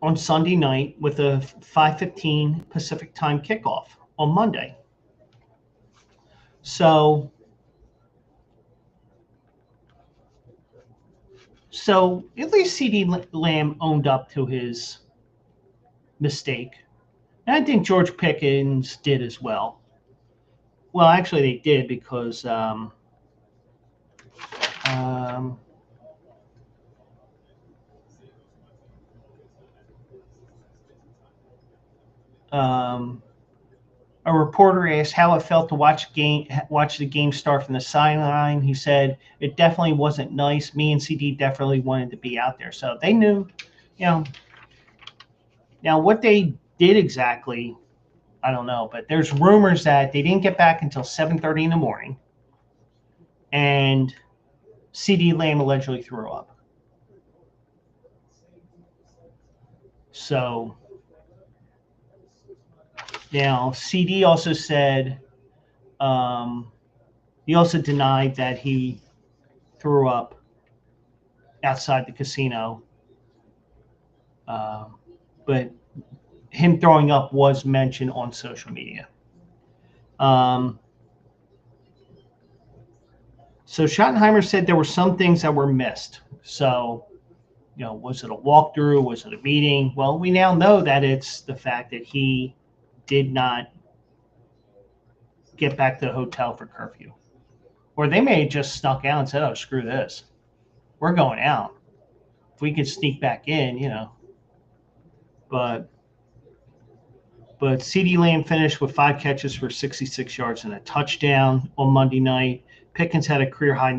on Sunday night with a 5:15 Pacific time kickoff on Monday. So at least CeeDee Lamb owned up to his mistake. And I think George Pickens did as well. Well, actually, they did because um, a reporter asked how it felt to watch the game start from the sideline. He said it definitely wasn't nice. Me and CD definitely wanted to be out there, so they knew, you know. Now what they did exactly, I don't know, but there's rumors that they didn't get back until 7:30 in the morning, and CeeDee Lamb allegedly threw up. So now CD also said he also denied that he threw up outside the casino, but him throwing up was mentioned on social media. So Schottenheimer said there were some things that were missed. So, was it a walkthrough? Was it a meeting? Well, we now know that it's the fact that he did not get back to the hotel for curfew. Or they may have just snuck out and said, oh, screw this. We're going out. If we can sneak back in. But CeeDee Lamb finished with 5 catches for 66 yards and a touchdown on Monday night. Pickens had a career high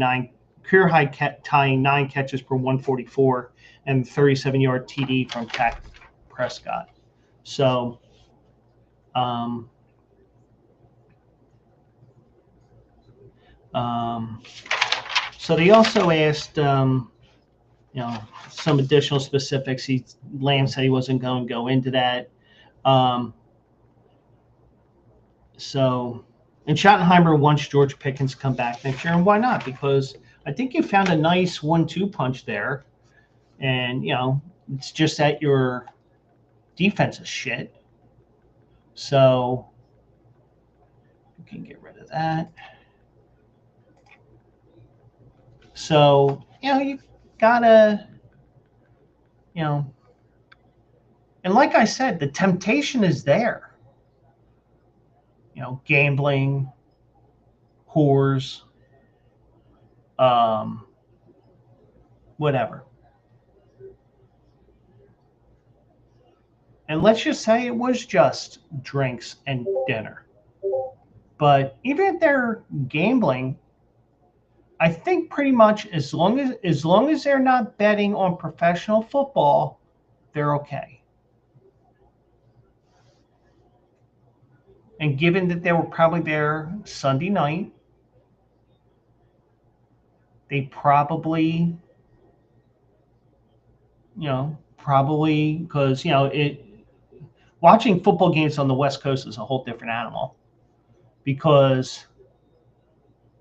tying 9 catches for 144 and 37-yard TD from Dak Prescott. So, so they also asked, some additional specifics. Lamb said he wasn't going to go into that. And Schottenheimer wants George Pickens to come back next year, and why not? Because I think you found a nice 1-2 punch there, and it's just that your defense is shit. So you can get rid of that. So you gotta, and like I said, the temptation is there. Gambling, whores, whatever. And let's just say it was just drinks and dinner. But even if they're gambling, I think pretty much as long as they're not betting on professional football, they're okay. And given that they were probably there Sunday night, they probably, because, watching football games on the West Coast is a whole different animal. Because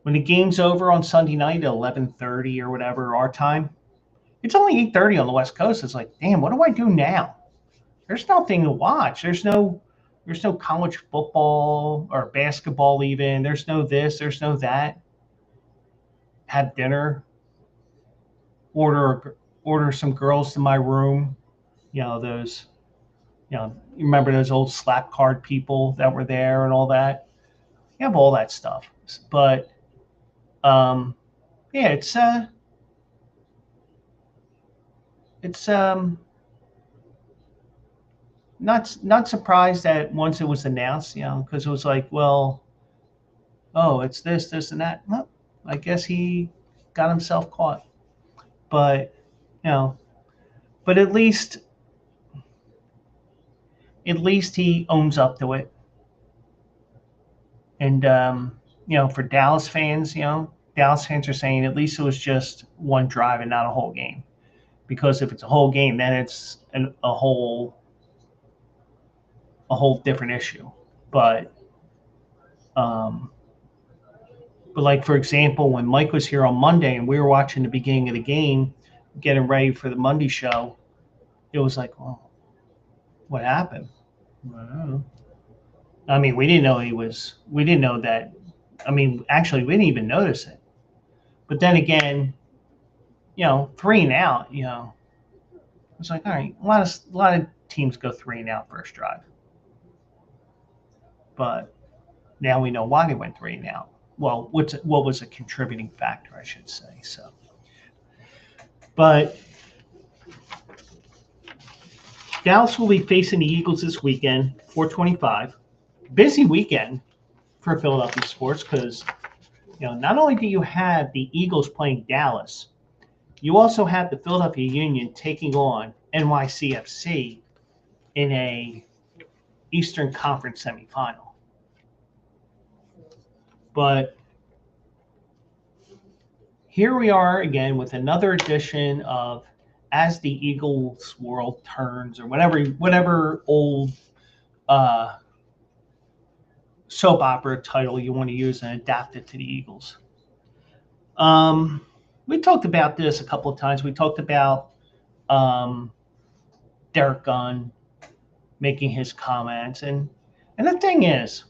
when the game's over on Sunday night at 11:30 or whatever our time, it's only 8:30 on the West Coast. It's like, damn, what do I do now? There's nothing to watch. There's no college football or basketball even. There's no this. There's no that. Have dinner. Order some girls to my room. Those. You remember those old slap card people that were there and all that. You have all that stuff, but it's not surprised that once it was announced, because it was like, well, oh, it's this and that. Well, I guess he got himself caught, but but at least he owns up to it. And for Dallas fans, Dallas fans are saying at least it was just one drive and not a whole game. Because if it's a whole game, then it's a whole a whole different issue. But um, but like for example, when Mike was here on Monday and we were watching the beginning of the game, getting ready for the Monday show, it was like, well, what happened? I don't know. I mean, we didn't know he was. We didn't know that. I mean, actually, we didn't even notice it. But then again, 3 and out. It's like, all right, a lot of teams go 3 and out first drive, but now we know why they went 3 and out. Well, what was a contributing factor, I should say. So, but Dallas will be facing the Eagles this weekend, 4:25. Busy weekend for Philadelphia sports because not only do you have the Eagles playing Dallas, you also have the Philadelphia Union taking on NYCFC in a Eastern Conference semifinal. But here we are again with another edition of As the Eagles World Turns, or whatever old soap opera title you want to use and adapt it to the Eagles. We talked about this a couple of times. We talked about Derek Gunn making his comments, and the thing is,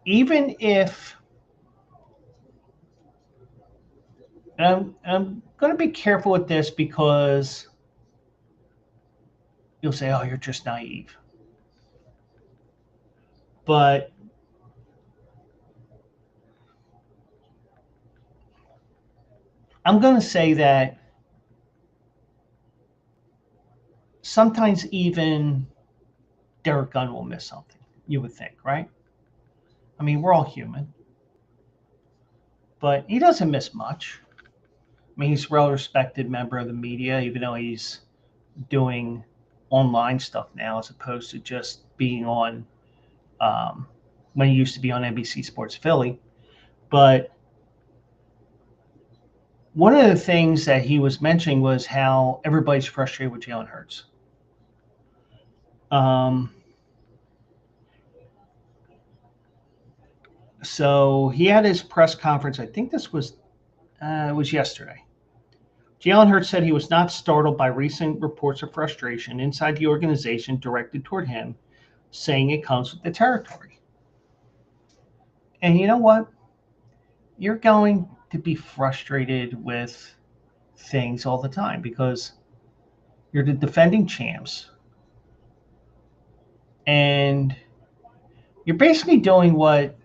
even if I'm going to be careful with this because you'll say, "Oh, you're just naive," but I'm going to say that sometimes even Derek Gunn will miss something. You would think, right? I mean, we're all human, but he doesn't miss much. I mean, he's a well-respected member of the media, even though he's doing online stuff now as opposed to just being on when he used to be on NBC Sports Philly. But one of the things that he was mentioning was how everybody's frustrated with Jalen Hurts. So he had his press conference. I think this was it was yesterday. Jalen Hurts said he was not startled by recent reports of frustration inside the organization directed toward him, saying it comes with the territory. And you know what? You're going to be frustrated with things all the time because you're the defending champs. And you're basically doing what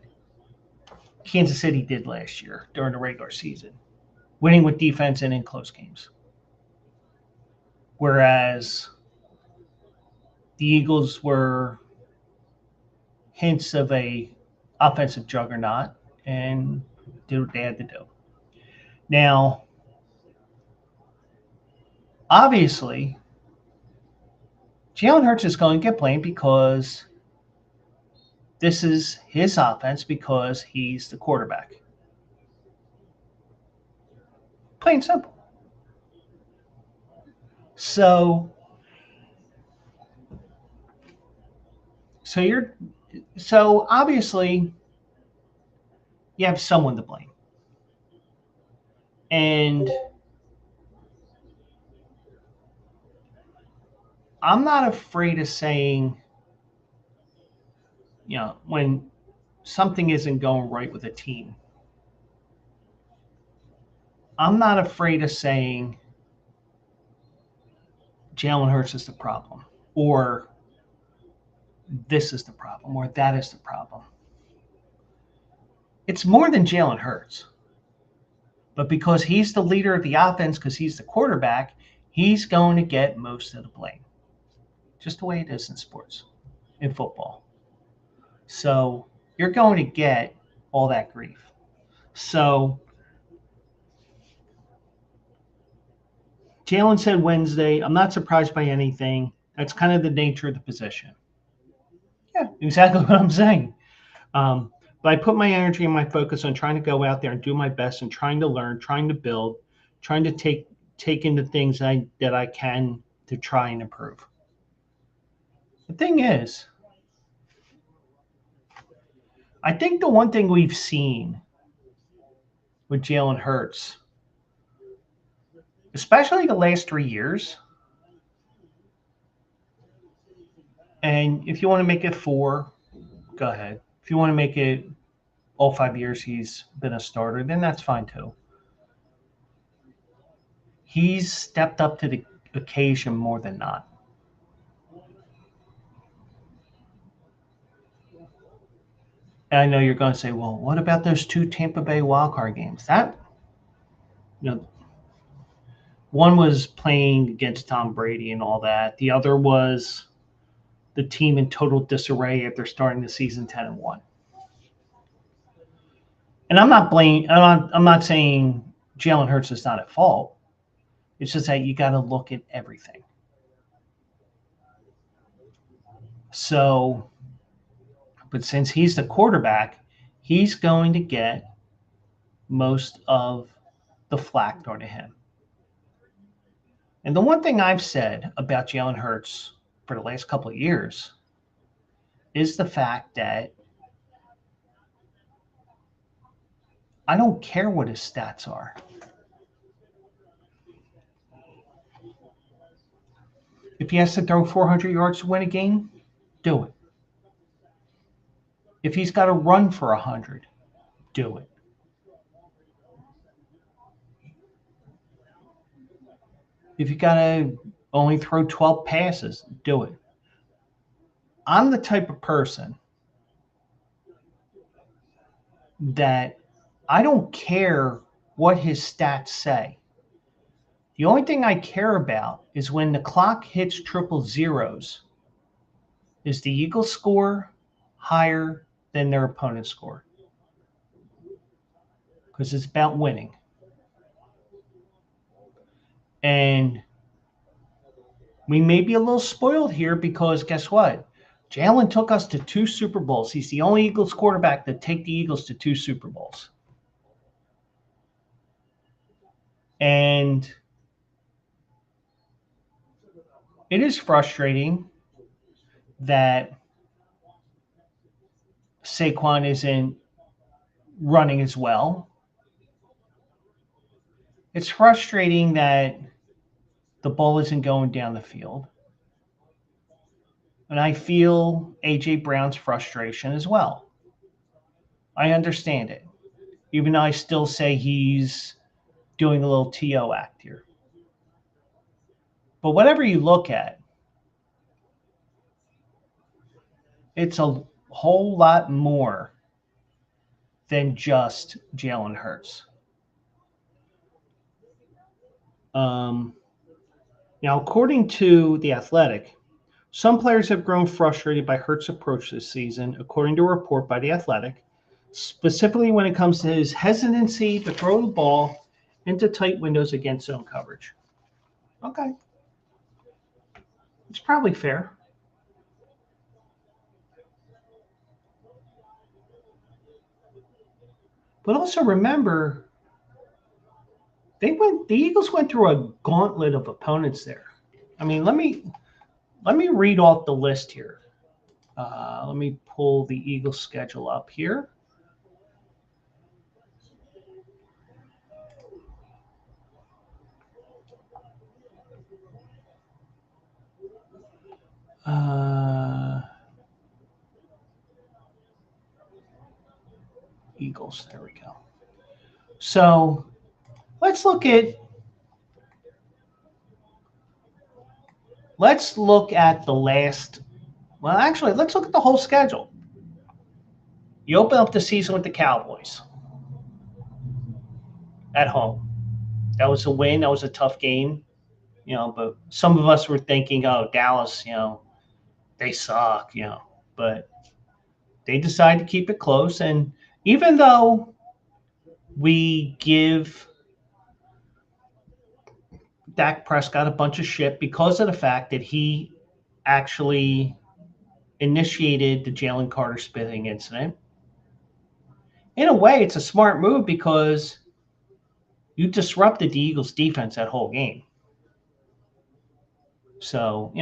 Kansas City did last year during the regular season, winning with defense and in close games. Whereas the Eagles were hints of a offensive juggernaut and did what they had to do. Now, obviously, Jalen Hurts is going to get blamed because this is his offense because he's the quarterback. Plain and simple. So obviously you have someone to blame. And I'm not afraid of saying, when something isn't going right with a team, I'm not afraid of saying Jalen Hurts is the problem, or this is the problem, or that is the problem. It's more than Jalen Hurts. But because he's the leader of the offense, because he's the quarterback, he's going to get most of the blame. Just the way it is in sports, in football. So you're going to get all that grief. So Jalen said Wednesday, I'm not surprised by anything. That's kind of the nature of the position. Yeah, exactly what I'm saying. But I put my energy and my focus on trying to go out there and do my best and trying to learn, trying to build, trying to take taking the things that I can to try and improve. The thing is, I think the one thing we've seen with Jalen Hurts, especially the last 3 years, and if you want to make it 4, go ahead. If you want to make it all 5 years he's been a starter, then that's fine too. He's stepped up to the occasion more than not. And I know you're going to say, well, what about those 2 Tampa Bay wildcard games? That, you know, one was playing against Tom Brady and all that. The other was the team in total disarray after starting the season 10-1. And I'm not saying Jalen Hurts is not at fault. It's just that you got to look at everything. So, but since he's the quarterback, he's going to get most of the flack thrown at him. And the one thing I've said about Jalen Hurts for the last couple of years is the fact that I don't care what his stats are. If he has to throw 400 yards to win a game, do it. If he's got to run for 100, do it. If you got to only throw 12 passes, do it. I'm the type of person that I don't care what his stats say. The only thing I care about is when the clock hits triple zeros, is the Eagles score higher than their opponent's score? Because it's about winning. And we may be a little spoiled here because guess what? Jalen took us to 2 Super Bowls. He's the only Eagles quarterback to take the Eagles to 2 Super Bowls. And it is frustrating that Saquon isn't running as well. It's frustrating that the ball isn't going down the field. And I feel A.J. Brown's frustration as well. I understand it, even though I still say he's doing a little TO act here. But whatever you look at, it's a whole lot more than just Jalen Hurts. Now, according to The Athletic, some players have grown frustrated by Hurts' approach this season, according to a report by The Athletic, specifically when it comes to his hesitancy to throw the ball into tight windows against zone coverage. Okay. It's probably fair. But also remember, the Eagles went through a gauntlet of opponents there. I mean, let me read off the list here. Let me pull the Eagles schedule up here. Eagles, there we go. So let's look at the last. Well, actually, let's look at the whole schedule. You open up the season with the Cowboys at home. That was a win. That was a tough game, but some of us were thinking, oh, Dallas, they suck, but they decided to keep it close. And even though we give Dak Prescott a bunch of shit because of the fact that he actually initiated the Jalen Carter spitting incident, in a way, it's a smart move because, You disrupted the Eagles' defense that whole game. So,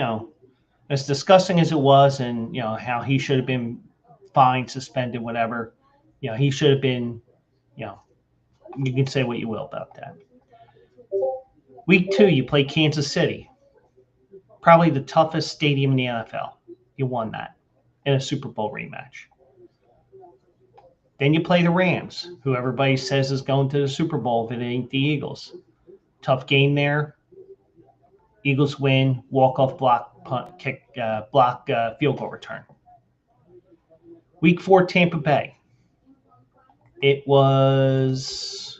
as disgusting as it was, and how he should have been fined, suspended, whatever, he should have been, you can say what you will about that. Week 2, you play Kansas City, probably the toughest stadium in the NFL. You won that in a Super Bowl rematch. Then you play the Rams, who everybody says is going to the Super Bowl if it ain't the Eagles. Tough game there. Eagles win, walk-off block, punt, kick, field goal return. Week 4, Tampa Bay. It was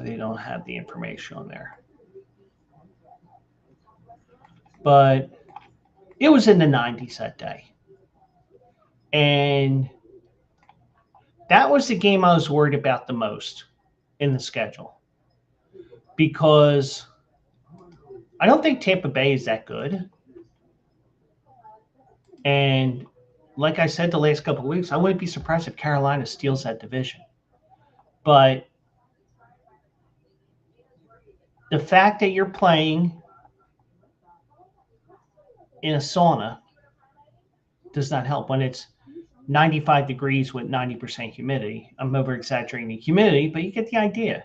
they don't have the information on there, but it was in the 90s that day, and that was the game I was worried about the most in the schedule, because I don't think Tampa Bay is that good. And like I said the last couple of weeks, I wouldn't be surprised if Carolina steals that division. But the fact that you're playing in a sauna does not help when it's 95 degrees with 90% humidity. I'm over-exaggerating the humidity, but you get the idea.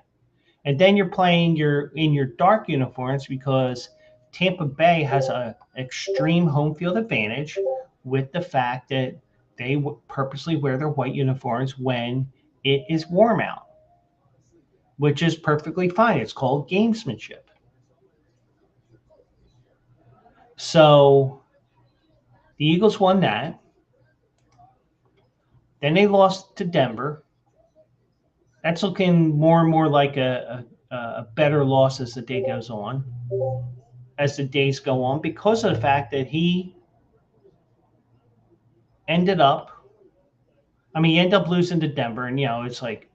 And then you're playing in your dark uniforms, because Tampa Bay has an extreme home field advantage with the fact that they purposely wear their white uniforms when it is warm out, which is perfectly fine. It's called gamesmanship. So the Eagles won that. Then they lost to Denver. That's looking more and more like a better loss as the day goes on, as the days go on, because of the fact that he ended up losing to Denver. And, it's like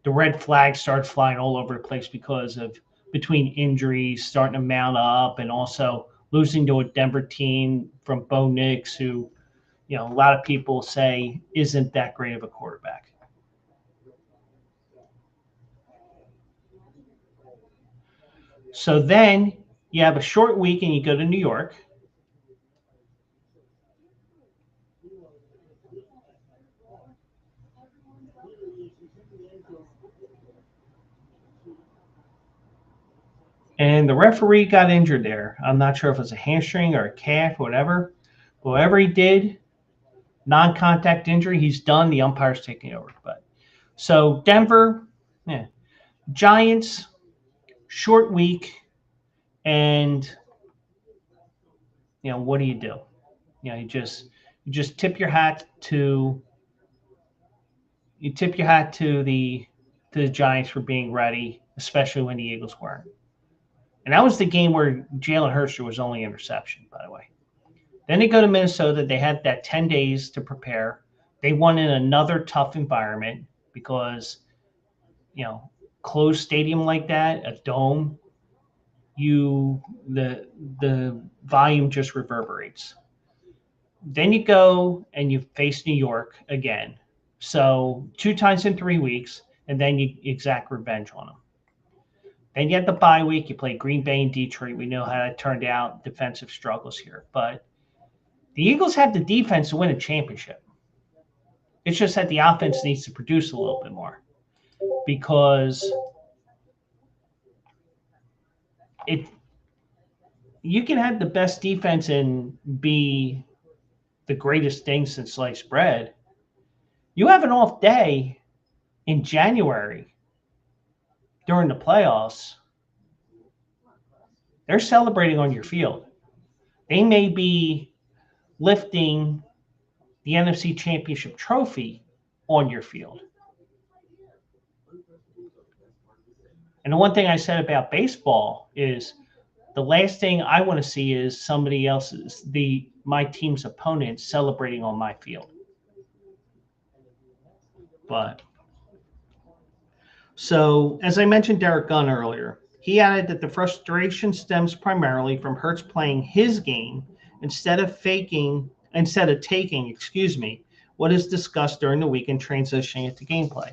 the red flag starts flying all over the place because of between injuries starting to mount up, and also losing to a Denver team from Bo Nix, who, a lot of people say isn't that great of a quarterback. So then you have a short week and you go to New York. And the referee got injured there. I'm not sure if it was a hamstring or a calf or whatever. But whatever he did, non-contact injury, he's done. The umpire's taking over. But so Denver, Giants, short week, and what do? You just tip your hat to the Giants for being ready, especially when the Eagles weren't. And that was the game where Jalen Hurts was only interception, by the way. Then they go to Minnesota. They had that 10 days to prepare. They won in another tough environment because, closed stadium like that, a dome, the volume just reverberates. Then you go and you face New York again. So 2 times in 3 weeks, and then you exact revenge on them. Then you had the bye week. You played Green Bay and Detroit. We know how that turned out, defensive struggles here. But the Eagles have the defense to win a championship. It's just that the offense needs to produce a little bit more, because you can have the best defense and be the greatest thing since sliced bread. You have an off day in January during the playoffs. They're celebrating on your field. They may be lifting the NFC Championship trophy on your field. And the one thing I said about baseball is the last thing I want to see is somebody else's, my team's opponent, celebrating on my field. But so, as I mentioned Derek Gunn earlier, he added that the frustration stems primarily from Hurts playing his game instead of taking, what is discussed during the week and transitioning it to gameplay.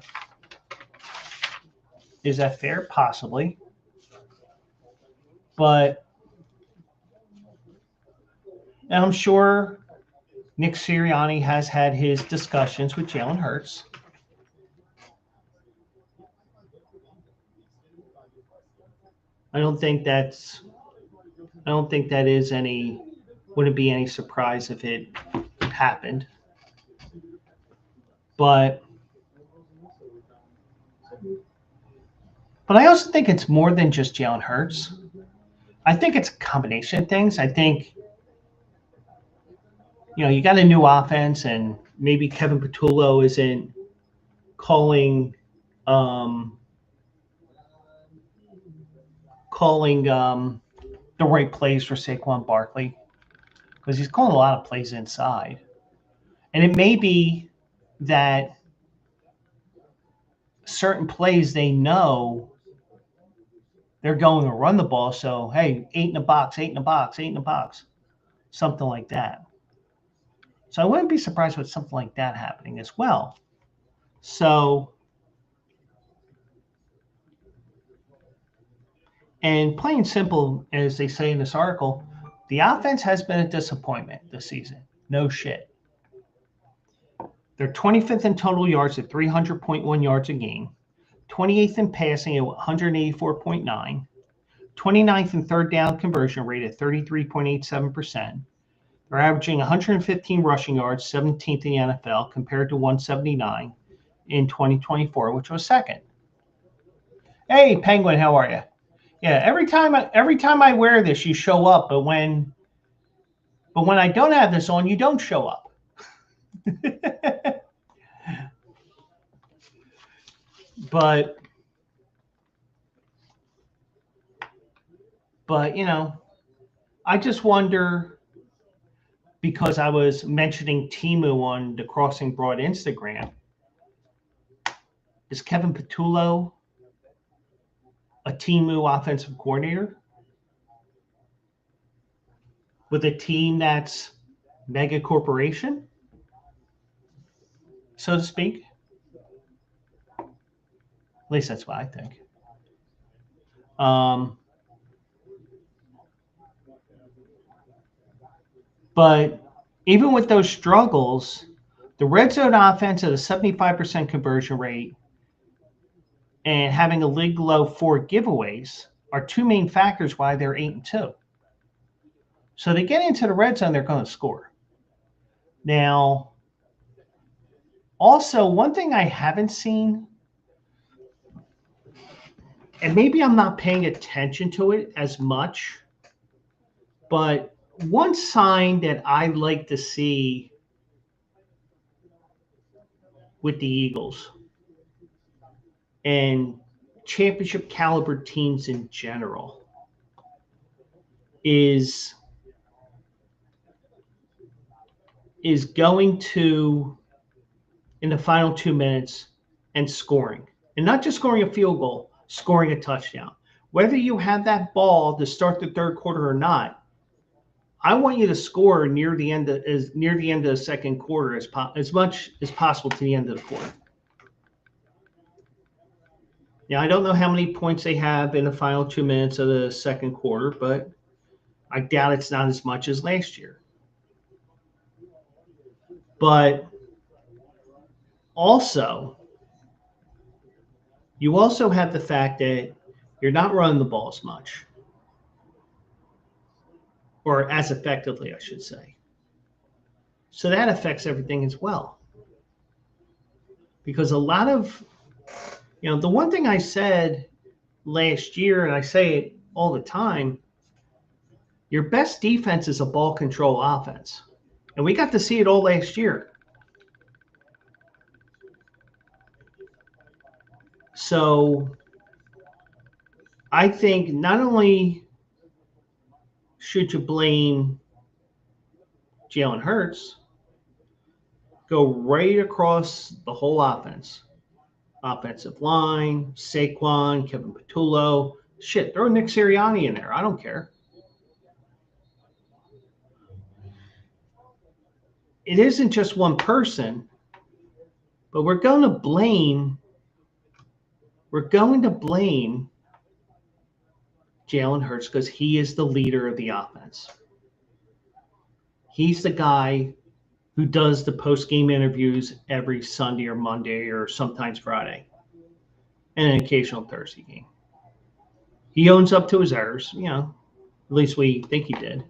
Is that fair? Possibly. But and I'm sure Nick Sirianni has had his discussions with Jalen Hurts. I don't think that wouldn't be any surprise if it happened. But I also think it's more than just Jalen Hurts. I think it's a combination of things. I think, you got a new offense, and maybe Kevin Patullo isn't calling the right plays for Saquon Barkley, because he's calling a lot of plays inside. And it may be that certain plays they know they're going to run the ball. So, hey, 8 in the box, 8 in the box, 8 in the box, something like that. So I wouldn't be surprised with something like that happening as well. So, and plain simple, as they say in this article, the offense has been a disappointment this season. No shit. They're 25th in total yards at 300.1 yards a game, 28th in passing at 184.9, 29th in third down conversion rate at 33.87%. They're averaging 115 rushing yards, 17th in the NFL, compared to 179 in 2024, which was second. Hey, Penguin, how are you? Yeah, every time I wear this, you show up, but when I don't have this on, you don't show up. But I just wonder, because I was mentioning Temu on the Crossing Broad Instagram, is Kevin Patullo a Temu offensive coordinator with a team that's mega corporation, so to speak? At least that's what I think. But even with those struggles, the red zone offense at a 75% conversion rate and having a league low 4 giveaways are two main factors why they're 8-2. So they get into the red zone, they're going to score. Now, also, one thing I haven't seen, and maybe I'm not paying attention to it as much, but one sign that I like to see with the Eagles and championship caliber teams in general is going to, in the final 2 minutes, and scoring. And not just scoring a field goal, scoring a touchdown. Whether you have that ball to start the third quarter or not, I want you to score near the end of the second quarter as much as possible to the end of the quarter. Now, I don't know how many points they have in the final 2 minutes of the second quarter, but I doubt it's not as much as last year. But also, you also have the fact that you're not running the ball as much, or as effectively, I should say. So that affects everything as well. Because a lot of, the one thing I said last year, and I say it all the time, your best defense is a ball control offense. And we got to see it all last year. So I think not only should you blame Jalen Hurts, go right across the whole offense. Offensive line, Saquon, Kevin Patullo. Shit, throw Nick Sirianni in there. I don't care. It isn't just one person. But we're going to blame Jalen Hurts because he is the leader of the offense. He's the guy who does the post-game interviews every Sunday or Monday or sometimes Friday, and an occasional Thursday game. He owns up to his errors, at least we think he did. At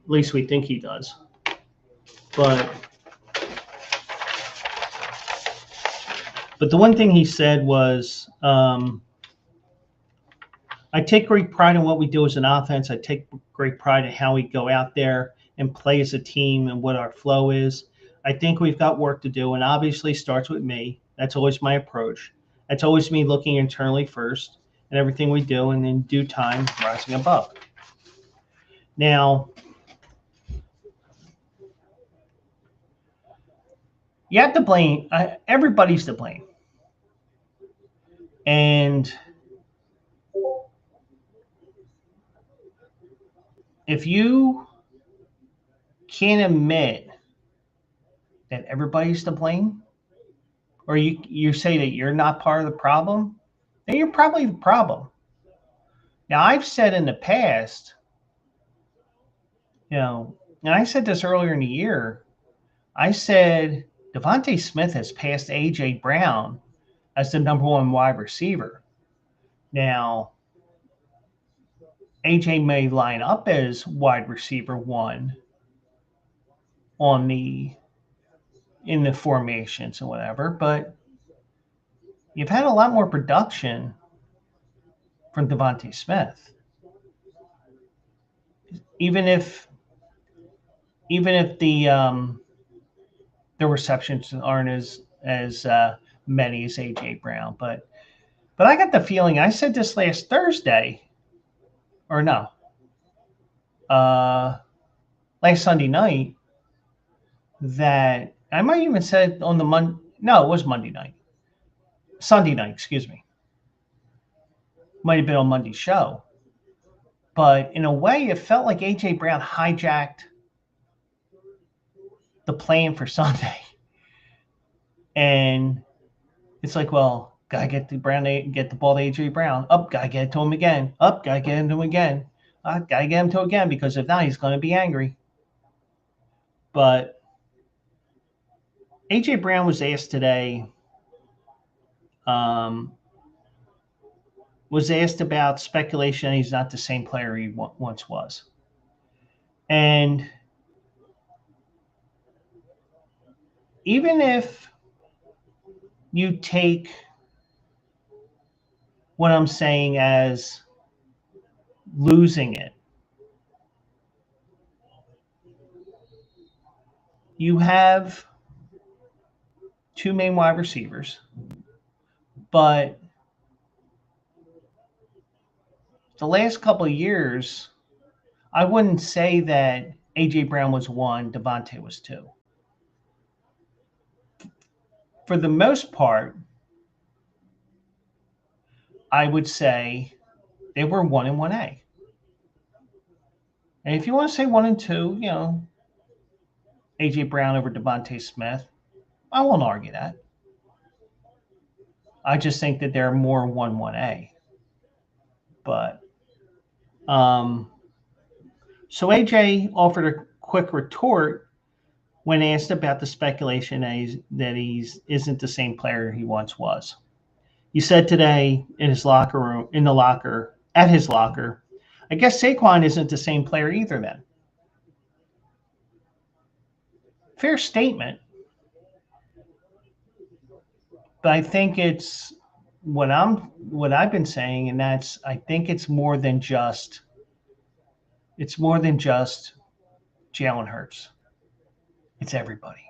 least we think he does. But the one thing he said was, I take great pride in what we do as an offense. I take great pride in how we go out there and play as a team and what our flow is. I think we've got work to do, and obviously starts with me. That's always my approach. That's always me looking internally first and everything we do, and in due time rising above. Now, you have to blame. Everybody's to blame. And if you can't admit that everybody's to blame, or you say that you're not part of the problem, then you're probably the problem. Now, I've said in the past, and I said this earlier in the year, I said Devontae Smith has passed A.J. Brown as the number one wide receiver. Now, A.J. may line up as wide receiver one in the formations and whatever, but you've had a lot more production from Devontae Smith. Even if the receptions aren't as many as A.J. Brown, but I got the feeling, I said this last Thursday, or no, last Sunday night, that I might even said on the no, it was Monday night. Sunday night, excuse me. Might have been on Monday's show. But in a way, it felt like A.J. Brown hijacked the plan for Sunday. And it's like, well, gotta get the ball to A.J. Brown. Up, gotta get it to him again. Up, gotta get it to him again. Gotta get him to again, because if not, he's going to be angry. But A.J. Brown was asked today, about speculation that he's not the same player he once was. And even if you take what I'm saying as losing it, you have two main wide receivers, but the last couple of years, I wouldn't say that A.J. Brown was one, Devontae was two. For the most part, I would say they were 1 and 1A. And if you want to say 1 and 2, A.J. Brown over Devontae Smith, I won't argue that. I just think that they're more 1-1A. But so AJ offered a quick retort when asked about the speculation that he isn't the same player he once was. He said today at his locker, I guess Saquon isn't the same player either then. Fair statement. But I think it's what I've been saying, and that's, I think it's more than just Jalen Hurts. It's everybody.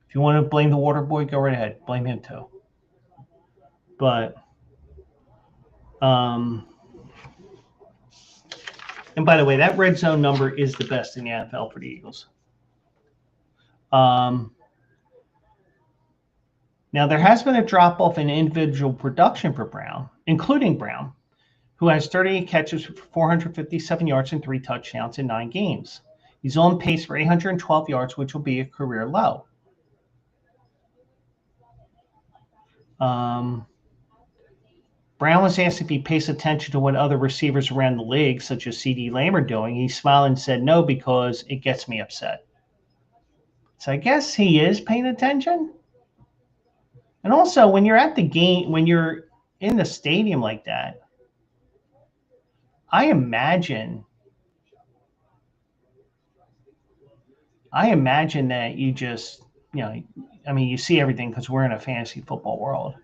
If you want to blame the water boy, go right ahead. Blame him too. But and by the way, that red zone number is the best in the NFL for the Eagles. Now, there has been a drop-off in individual production for Brown, including Brown, who has 38 catches for 457 yards and 3 touchdowns in 9 games. He's on pace for 812 yards, which will be a career low. Brown was asked if he pays attention to what other receivers around the league, such as CeeDee Lamb, are doing. He smiled and said no because it gets me upset. So I guess he is paying attention. And also, when you're at the game, when you're in the stadium like that, I imagine that you just, I mean, you see everything because we're in a fantasy football world.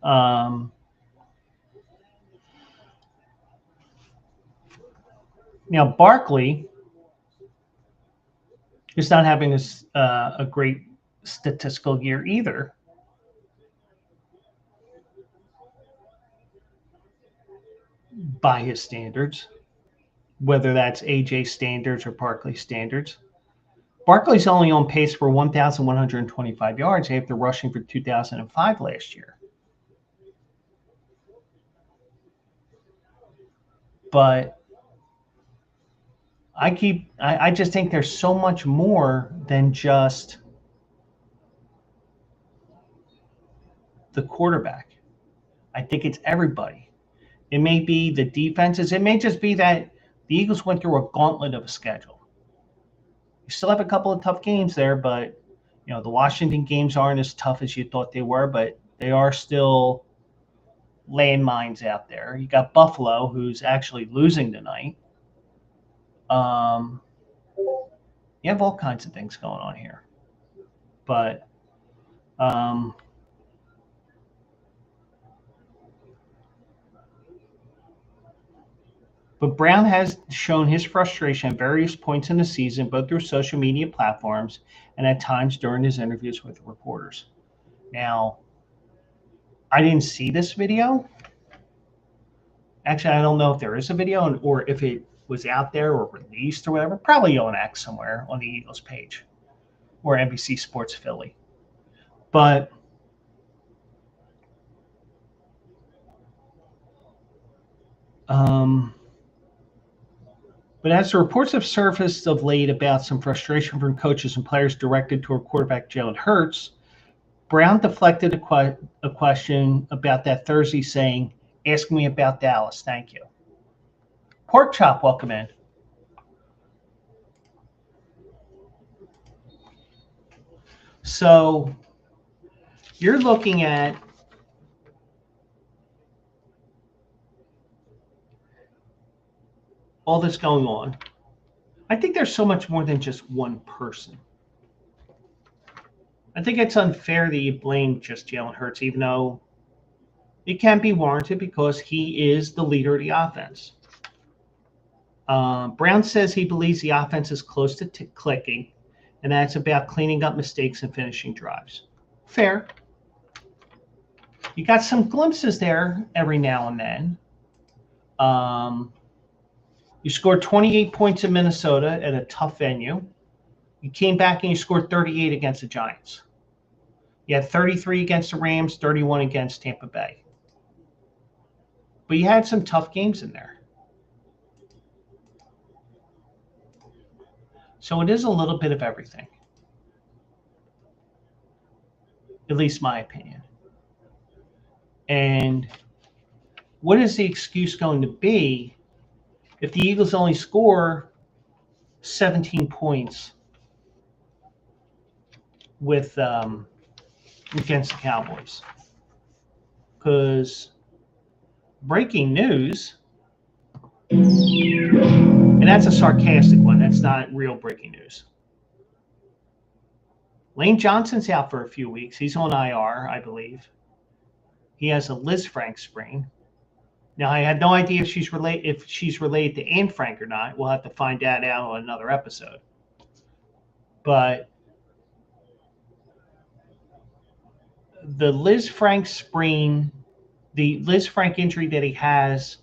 Now, Barkley is not having a great statistical year either. By his standards, whether that's AJ standards or Barkley standards. Barkley's only on pace for 1,125 yards after rushing for 2,005 last year. But I just think there's so much more than just the quarterback. I think it's everybody. It may be the defenses. It may just be that the Eagles went through a gauntlet of a schedule. You still have a couple of tough games there, but the Washington games aren't as tough as you thought they were, but they are still landmines out there. You got Buffalo, who's actually losing tonight. You have all kinds of things going on here. But Brown has shown his frustration at various points in the season, both through social media platforms and at times during his interviews with reporters. Now, I didn't see this video. Actually, I don't know if there is a video or if it was out there or released or whatever. Probably on X somewhere on the Eagles page or NBC Sports Philly. But as the reports have surfaced of late about some frustration from coaches and players directed toward quarterback Jalen Hurts, Brown deflected a question about that Thursday, saying, "Ask me about Dallas, thank you." Pork Chop, welcome in. So you're looking at all this going on. I think there's so much more than just one person. I think it's unfair that you blame just Jalen Hurts, even though it can be warranted because he is the leader of the offense. Brown says he believes the offense is close to clicking, and that's about cleaning up mistakes and finishing drives. Fair. You got some glimpses there every now and then. You scored 28 points in Minnesota at a tough venue. You came back and you scored 38 against the Giants. You had 33 against the Rams, 31 against Tampa Bay. But you had some tough games in there. So it is a little bit of everything. At least my opinion. And what is the excuse going to be if the Eagles only score 17 points with against the Cowboys? Because breaking news, and that's a sarcastic one, that's not real breaking news. Lane Johnson's out for a few weeks. He's on IR, I believe. He has a Liz Frank sprain. Now, I had no idea if she's related to Anne Frank or not. We'll have to find that out on another episode. But the Liz Frank sprain, the Liz Frank injury that he has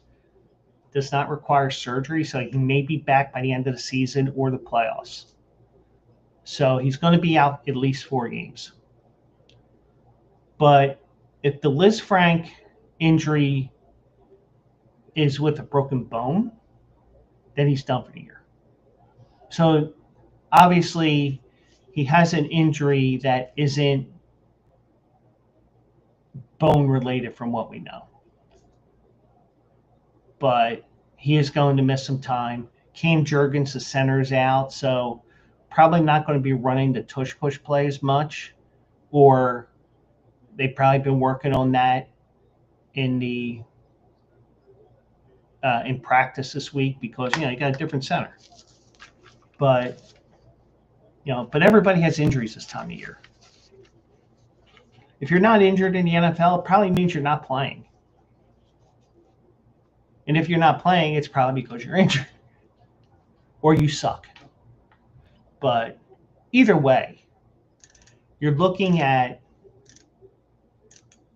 does not require surgery, so he may be back by the end of the season or the playoffs. So he's going to be out at least 4 games. But if the Liz Frank injury is with a broken bone, then he's done for the year. So obviously he has an injury that isn't bone related from what we know. But he is going to miss some time. Cam Jurgens, the center, is out, so probably not going to be running the tush-push plays much, or they've probably been working on that in the in practice this week because you got a different center. But but everybody has injuries this time of year. If you're not injured in the NFL, it probably means you're not playing. And if you're not playing, it's probably because you're injured or you suck. But either way, you're looking at,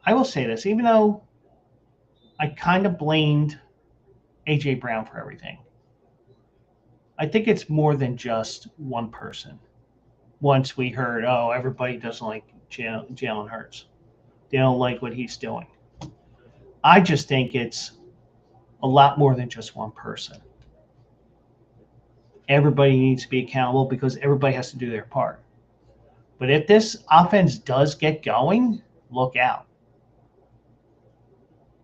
I will say this, even though I kind of blamed A.J. Brown for everything, I think it's more than just one person. Once we heard, everybody doesn't like Jalen Hurts. They don't like what he's doing. I just think it's a lot more than just one person. Everybody needs to be accountable because everybody has to do their part. But if this offense does get going, look out.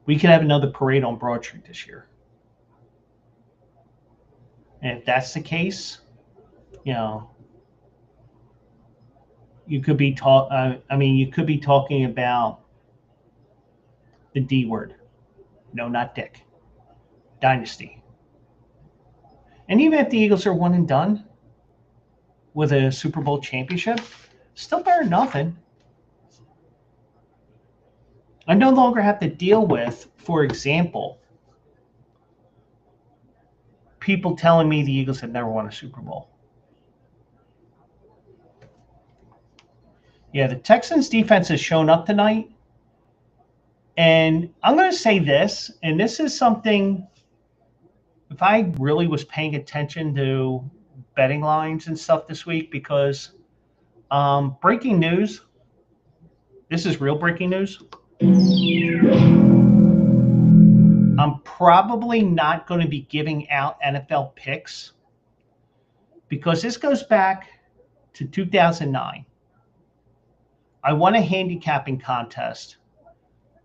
We could have another parade on Broad Street this year. And if that's the case, you could be you could be talking about the D word. No, not Dick. Dynasty. And even if the Eagles are one and done with a Super Bowl championship, still better than nothing. I no longer have to deal with, for example, people telling me the Eagles have never won a Super Bowl. Yeah, the Texans defense has shown up tonight. And I'm going to say this, and this is something, if I really was paying attention to betting lines and stuff this week, because breaking news, this is real breaking news. I'm probably not going to be giving out NFL picks because this goes back to 2009. I won a handicapping contest,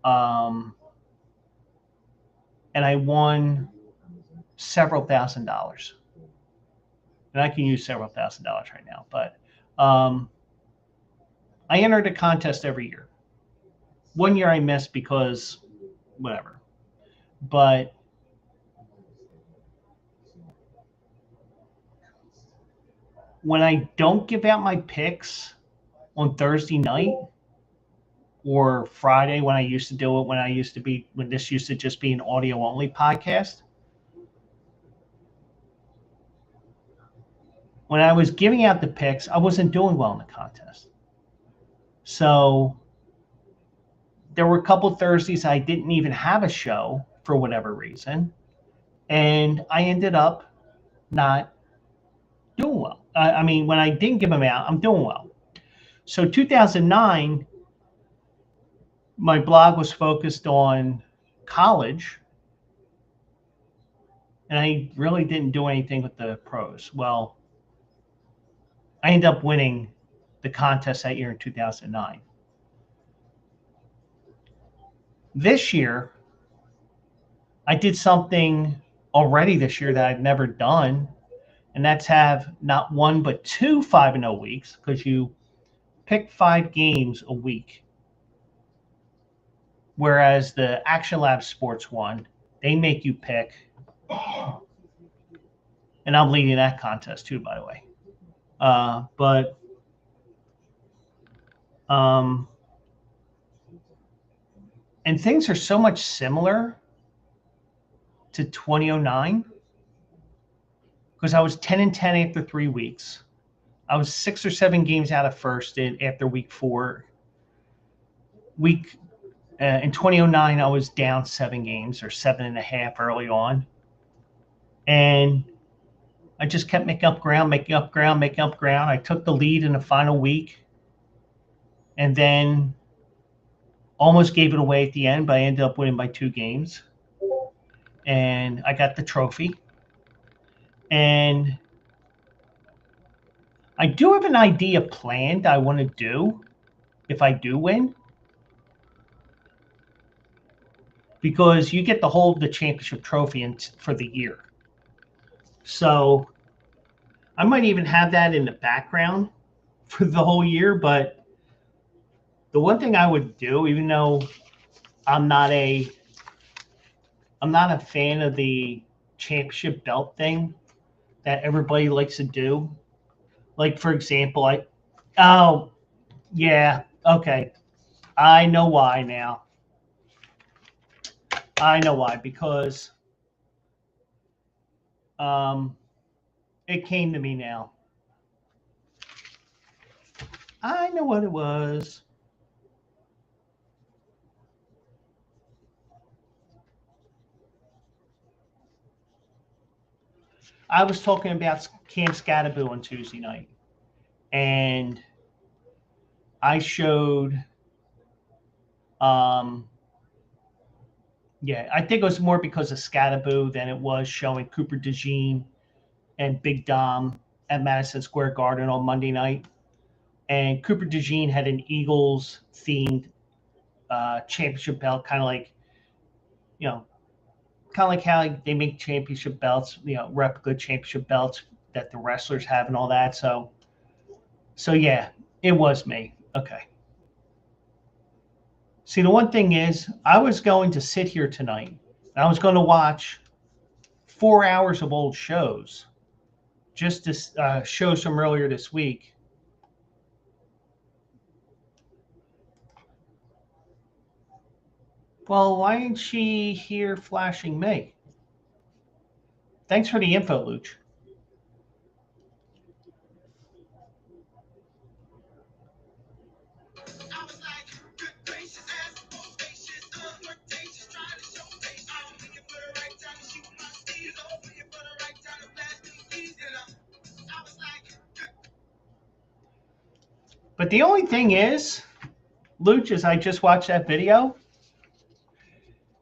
and I won several $1,000s. And I can use several $1,000s right now, but I entered a contest every year. One year I missed because whatever. But when I don't give out my picks on Thursday night or Friday when I used to do it, when this used to just be an audio only podcast, when I was giving out the picks, I wasn't doing well in the contest. So there were a couple Thursdays I didn't even have a show for whatever reason. And I ended up not doing well. When I didn't give them out, I'm doing well. So 2009, my blog was focused on college. And I really didn't do anything with the pros. Well, I ended up winning the contest that year in 2009. This year, I did something already this year that I've never done, and that's have not one but 2 5-0 weeks, because you pick 5 games a week. Whereas the Action Lab Sports one, they make you pick, and I'm leading that contest too, by the way. And things are so much similar to 2009 because I was 10-10 after 3 weeks. I was 6 or 7 games out of first after week 4. In 2009, I was down 7 games or 7.5 early on. And I just kept making up ground. I took the lead in the final week and then almost gave it away at the end, but I ended up winning by 2 games. And I got the trophy. And I do have an idea planned I want to do if I do win. Because you get to hold the championship trophy for the year. So I might even have that in the background for the whole year. But the one thing I would do, even though I'm not a fan of the championship belt thing that everybody likes to do. Like, for example, oh, yeah, okay. I know why now. I know why, because it came to me now. I know what it was. I was talking about Camp Scataboo on Tuesday night, and I showed, yeah, I think it was more because of Scataboo than it was showing Cooper DeJean and Big Dom at Madison Square Garden on Monday night. And Cooper DeJean had an Eagles themed championship belt, kind of like, you know, kind of like how they make championship belts, replica championship belts that the wrestlers have and all that. So yeah, it was me. Okay. See, the one thing is, I was going to sit here tonight. I was going to watch 4 hours of old shows, just to show some earlier this week. Well, why ain't she here flashing me? Thanks for the info, Luch. But the only thing is, Luch, as I just watched that video,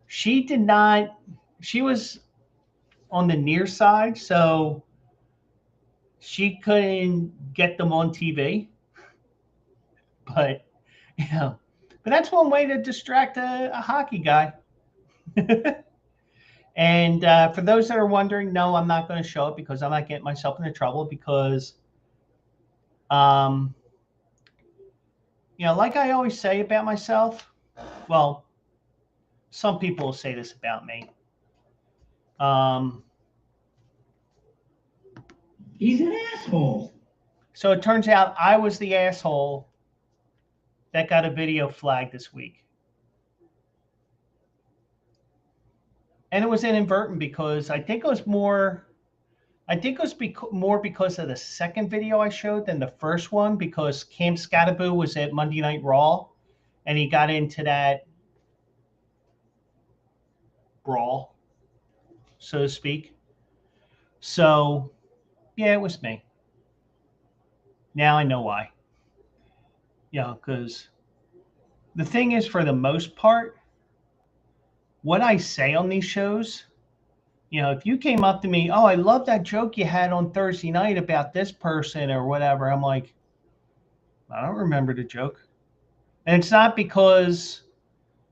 she did not, she was on the near side, so she couldn't get them on TV. But, but that's one way to distract a hockey guy. And for those that are wondering, no, I'm not going to show it because I'm not getting myself into trouble because, like I always say about myself, well, some people will say this about me. He's an asshole. So it turns out I was the asshole that got a video flagged this week. And it was inadvertent because I think it was more because of the second video I showed than the first one, because Cam Scataboo was at Monday Night Raw and he got into that brawl, so to speak. So, yeah, it was me. Now I know why. Because the thing is, for the most part, what I say on these shows, if you came up to me, oh, I love that joke you had on Thursday night about this person or whatever, I'm like, I don't remember the joke. And it's not because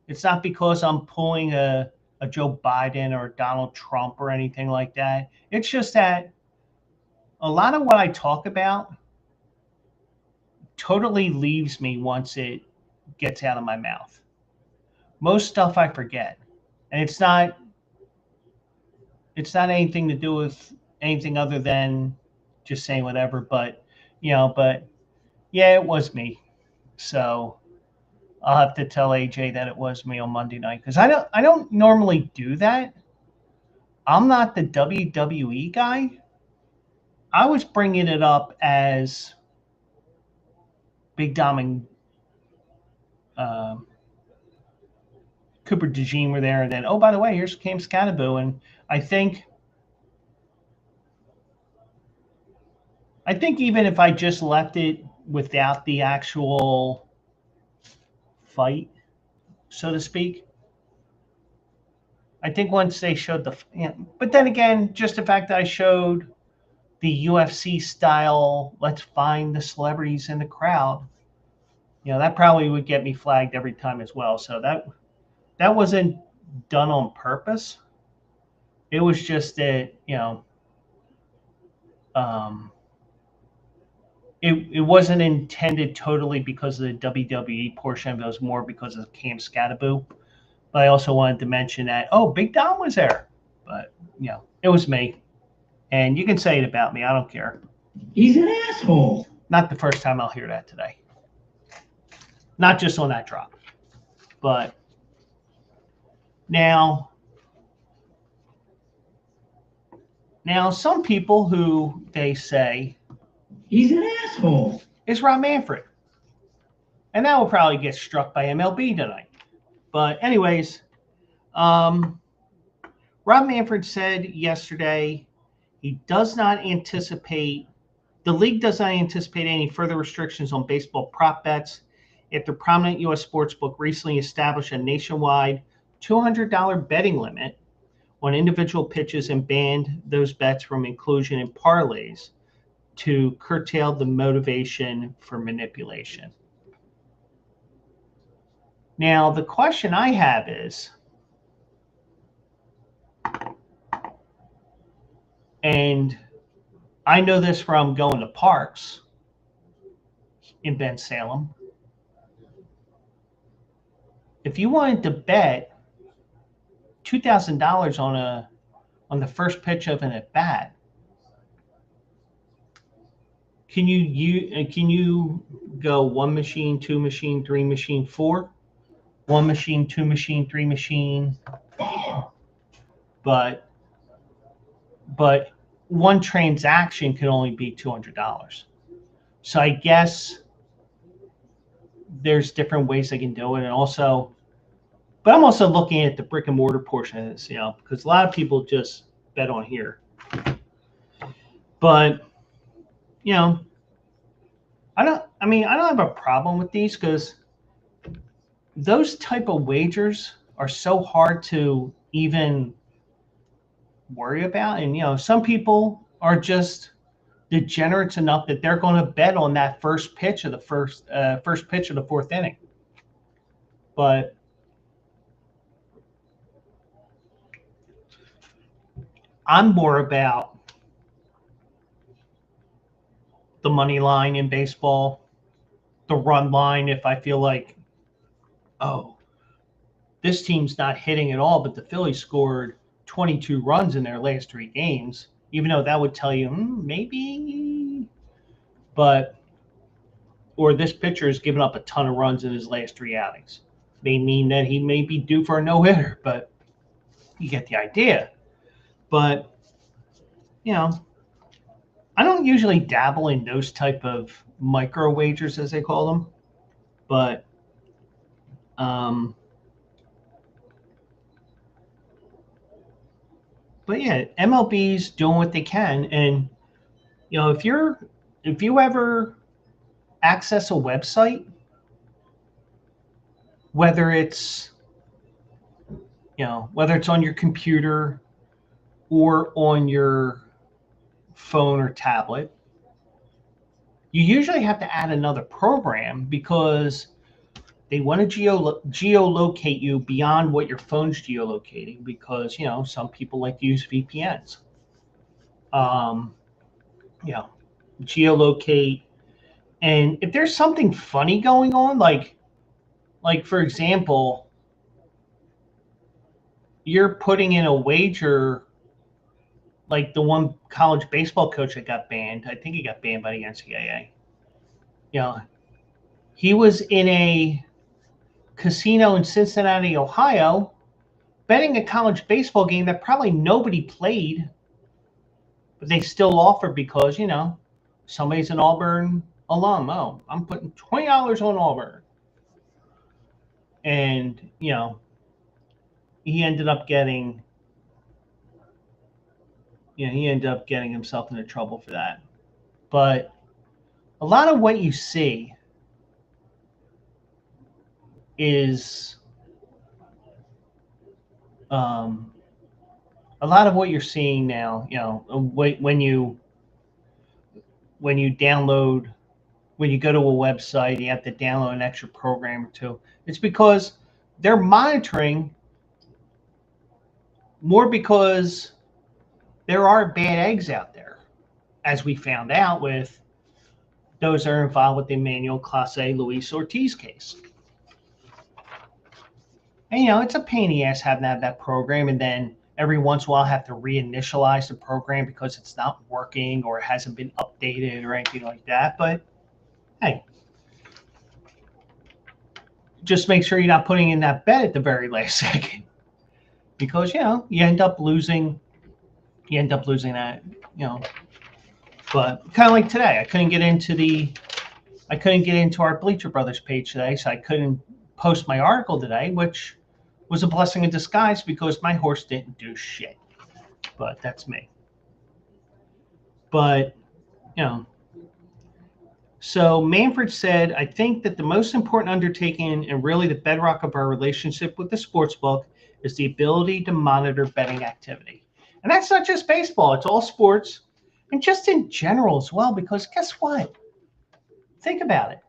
I'm pulling a Joe Biden or Donald Trump or anything like that. It's just that a lot of what I talk about totally leaves me once it gets out of my mouth. Most stuff I forget. And it's not anything to do with anything other than just saying whatever, but yeah, it was me. So I'll have to tell AJ that it was me on Monday night, because I don't normally do that. I'm not the WWE guy. I was bringing it up as Big Dom and Cooper DeJean were there, and then, oh, by the way, here's Cam Scataboo. And I think even if I just left it without the actual fight, so to speak, I think once they showed but then again, just the fact that I showed the UFC style, let's find the celebrities in the crowd, that probably would get me flagged every time as well. So that wasn't done on purpose. It was just that, um, it wasn't intended totally because of the WWE portion. It was more because of Cam Scataboo. But I also wanted to mention that, Big Dom was there. But, it was me. And you can say it about me. I don't care. He's an asshole. Not the first time I'll hear that today. Not just on that drop. But now some people who they say he's an asshole is Rob Manfred. And that will probably get struck by MLB tonight. But anyways, Rob Manfred said yesterday the league does not anticipate any further restrictions on baseball prop bets after prominent U.S. sportsbook recently established a nationwide $200 betting limit on individual pitches and banned those bets from inclusion in parlays to curtail the motivation for manipulation. Now, the question I have is, and I know this from going to parks in Bensalem, if you wanted to bet $2,000 on the first pitch of an at bat, can you go one machine, two machine, three machine, four? One machine, two machine, three machine. But one transaction can only be $200. So I guess there's different ways they can do it. And also, but I'm also looking at the brick and mortar portion of this, because a lot of people just bet on here. But, I don't have a problem with these because those type of wagers are so hard to even worry about. And, some people are just degenerates enough that they're going to bet on that first pitch of the first pitch of the fourth inning. But I'm more about the money line in baseball, the run line. If I feel like, this team's not hitting at all, but the Phillies scored 22 runs in their last 3 games, even though that would tell you maybe, or this pitcher has given up a ton of runs in his last 3 outings. May mean that he may be due for a no-hitter, but you get the idea. But, I don't usually dabble in those type of micro wagers, as they call them. But yeah, MLB's doing what they can. And, if you ever access a website, whether it's on your computer or on your phone or tablet, you usually have to add another program because they want to geolocate you beyond what your phone's geolocating, because some people like to use VPNs. Geolocate, and if there's something funny going on, like for example, you're putting in a wager, like the one college baseball coach that got banned. I think he got banned by the NCAA. He was in a casino in Cincinnati, Ohio, betting a college baseball game that probably nobody played, but they still offer because, somebody's an Auburn alum. Oh, I'm putting $20 on Auburn. And, he ended up getting himself into trouble for that. But a lot of what you see is a lot of what you're seeing now, when you when you go to a website, you have to download an extra program or two. It's because they're monitoring more because there are bad eggs out there, as we found out with those that are involved with the Emmanuel Clase Luis Ortiz case. And, it's a pain in the ass having to have that program, and then every once in a while have to reinitialize the program because it's not working or it hasn't been updated or anything like that. But hey, just make sure you're not putting in that bet at the very last second, because you end up losing that. But kind of like today, I couldn't get into our Bleacher Brothers page today, so I couldn't post my article today, which was a blessing in disguise because my horse didn't do shit. But that's me. But so Manfred said, I think that the most important undertaking and really the bedrock of our relationship with the sportsbook is the ability to monitor betting activity. And that's not just baseball, it's all sports and just in general as well, because guess what? Think about it.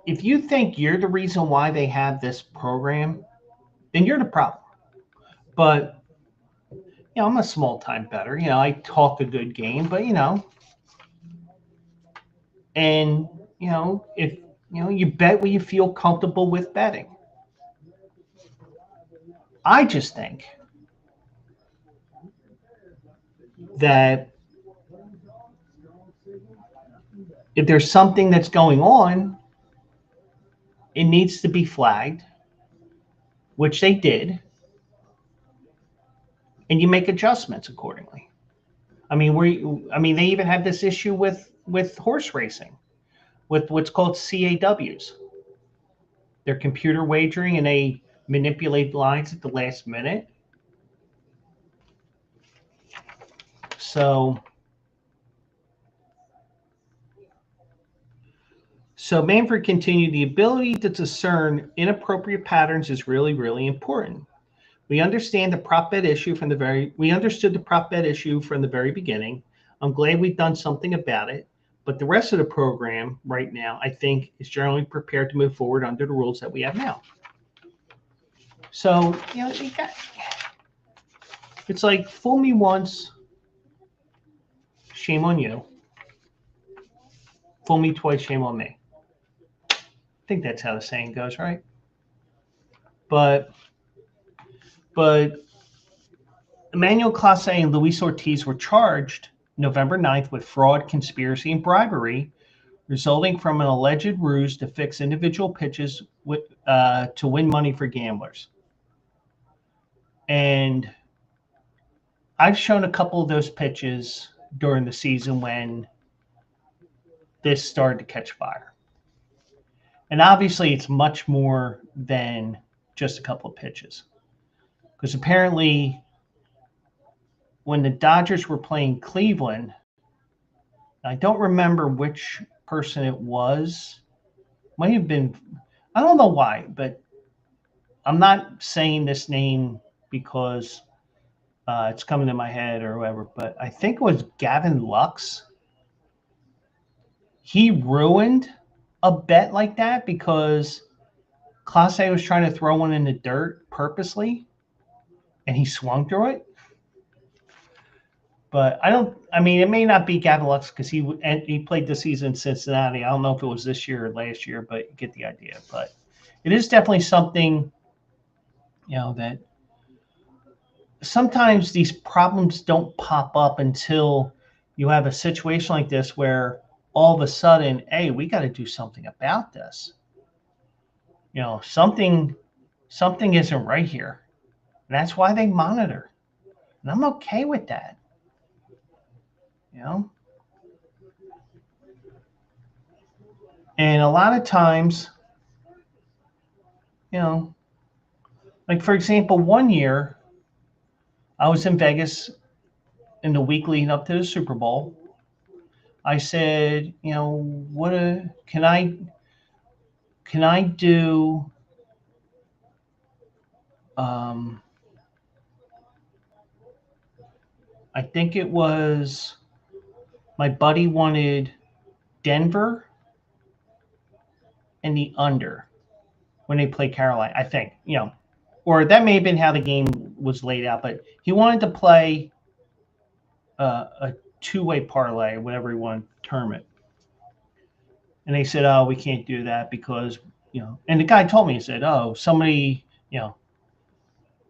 If you think you're the reason why they have this program, then you're the problem. But I'm a small time bettor. I talk a good game, but and if you bet what you feel comfortable with betting. I just think that if there's something that's going on, it needs to be flagged, which they did, and you make adjustments accordingly. I mean, they even have this issue with horse racing, with what's called CAWs. They're computer wagering, and they manipulate lines at the last minute. So Manfred continued, the ability to discern inappropriate patterns is really, really important. We understood the prop bet issue from the very beginning. I'm glad we've done something about it, but the rest of the program right now, I think, is generally prepared to move forward under the rules that we have now. So, it's like, fool me once, shame on you. Fool me twice, shame on me. I think that's how the saying goes, right? But Emmanuel Clase and Luis Ortiz were charged November 9th with fraud, conspiracy, and bribery, resulting from an alleged ruse to fix individual pitches to win money for gamblers. And I've shown a couple of those pitches during the season when this started to catch fire. And obviously, it's much more than just a couple of pitches. Because apparently, when the Dodgers were playing Cleveland, I don't remember which person it was. Might have been, I don't know why, but I'm not saying this name because it's coming to my head or whatever, but I think it was Gavin Lux. He ruined a bet like that because Clase was trying to throw one in the dirt purposely, and he swung through it. But it may not be Gavin Lux because he played the season in Cincinnati. I don't know if it was this year or last year, but you get the idea. But it is definitely something, that sometimes these problems don't pop up until you have a situation like this where all of a sudden, hey, we got to do something about this. Something isn't right here. And that's why they monitor. And I'm okay with that. And a lot of times, like for example, one year I was in Vegas in the week leading up to the Super Bowl. I said, can I do I think it was my buddy wanted Denver and the under when they play Carolina. I think, or that may have been how the game was laid out, but he wanted to play a two-way parlay, whatever he wanted to term it. And they said, "Oh, we can't do that because And the guy told me, he said, "Oh, somebody,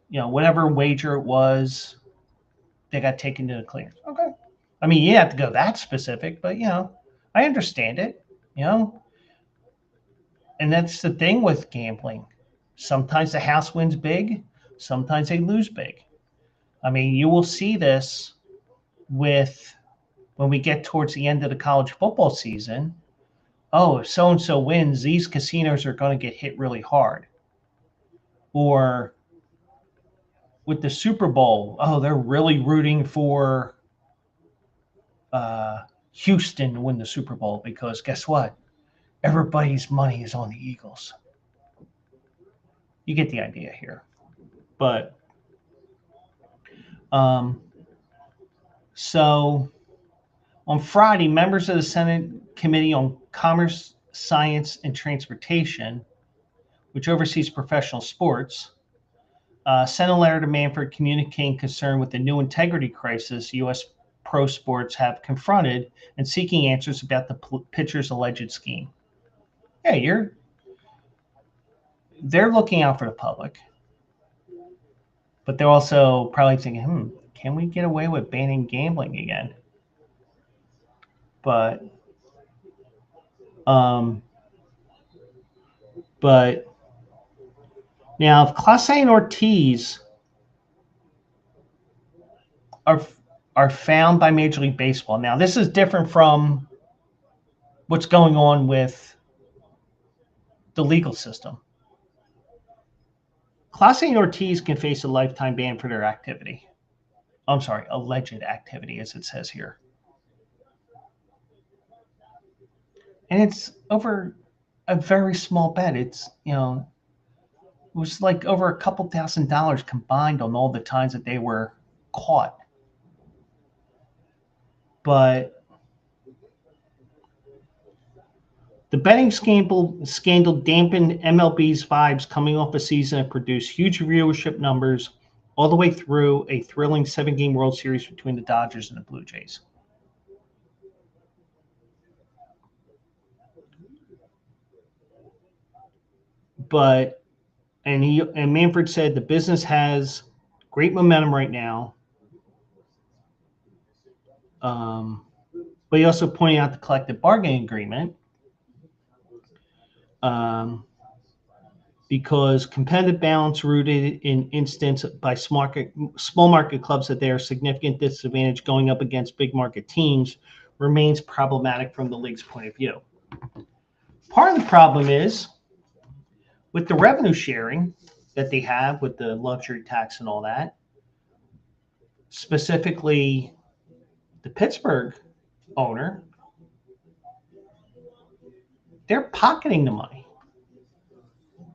whatever wager it was, they got taken to the cleaners." Okay. I mean, you have to go that specific, but I understand it. You know, And that's the thing with gambling. Sometimes the house wins big, sometimes they lose big. I mean, you will see this with when we get towards the end of the college football season. Oh, if so and so wins, these casinos are going to get hit really hard. Or with the Super Bowl, oh, they're really rooting for Houston to win the Super Bowl because guess what? Everybody's money is on the Eagles. You get the idea here. But so on Friday, members of the Senate Committee on Commerce, Science, and Transportation, which oversees professional sports, sent a letter to Manfred communicating concern with the new integrity crisis U.S. pro sports have confronted and seeking answers about the pitcher's alleged scheme. Yeah, they're looking out for the public, but they're also probably thinking, can we get away with banning gambling again? But now, if Clase and Ortiz are found by Major League Baseball, now this is different from what's going on with the legal system. Clase and Ortiz can face a lifetime ban for their activity. I'm sorry, alleged activity, as it says here. And it's over a very small bet. It was like over a couple $1,000 combined on all the times that they were caught. But the betting scandal dampened MLB's vibes coming off a season that produced huge viewership numbers all the way through a thrilling 7-game World Series between the Dodgers and the Blue Jays. And Manfred said the business has great momentum right now. But he also pointed out the collective bargaining agreement. Because competitive balance rooted in instance by small market clubs that they are significant disadvantage going up against big market teams remains problematic from the league's point of view. Part of the problem is with the revenue sharing that they have with the luxury tax and all that, specifically the Pittsburgh owner, they're pocketing the money.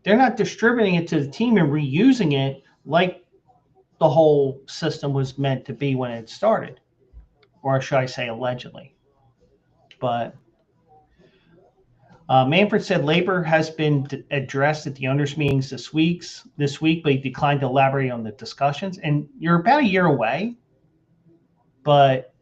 They're not distributing it to the team and reusing it like the whole system was meant to be when it started, or should I say allegedly. But Manfred said labor has been addressed at the owners' meetings this week, but he declined to elaborate on the discussions. And you're about a year away, but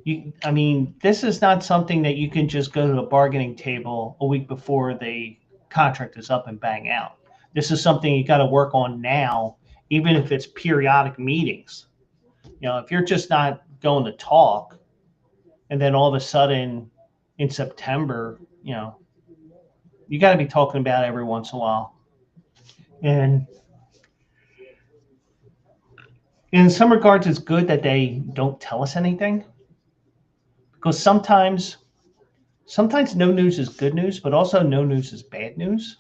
this is not something that you can just go to a bargaining table a week before the contract is up and bang out. This is something you got to work on now, even if it's periodic meetings. If you're just not going to talk, and then all of a sudden in September, you got to be talking about it every once in a while. And in some regards, it's good that they don't tell us anything, because sometimes no news is good news, but also no news is bad news.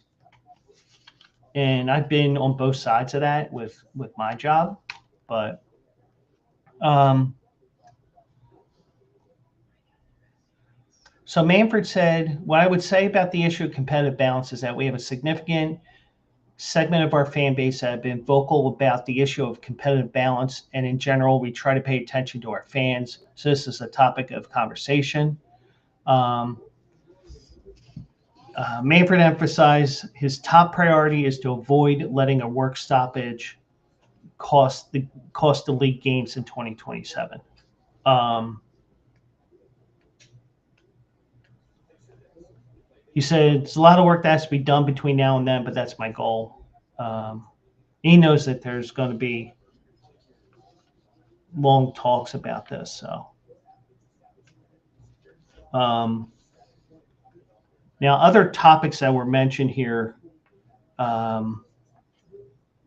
And I've been on both sides of that with my job. But so Manfred said, what I would say about the issue of competitive balance is that we have a significant segment of our fan base that have been vocal about the issue of competitive balance, and in general, we try to pay attention to our fans. So this is a topic of conversation. Manfred emphasized his top priority is to avoid letting a work stoppage cost the league games in 2027. He said it's a lot of work that has to be done between now and then, but that's my goal. He knows that there's going to be long talks about this. So now other topics that were mentioned here.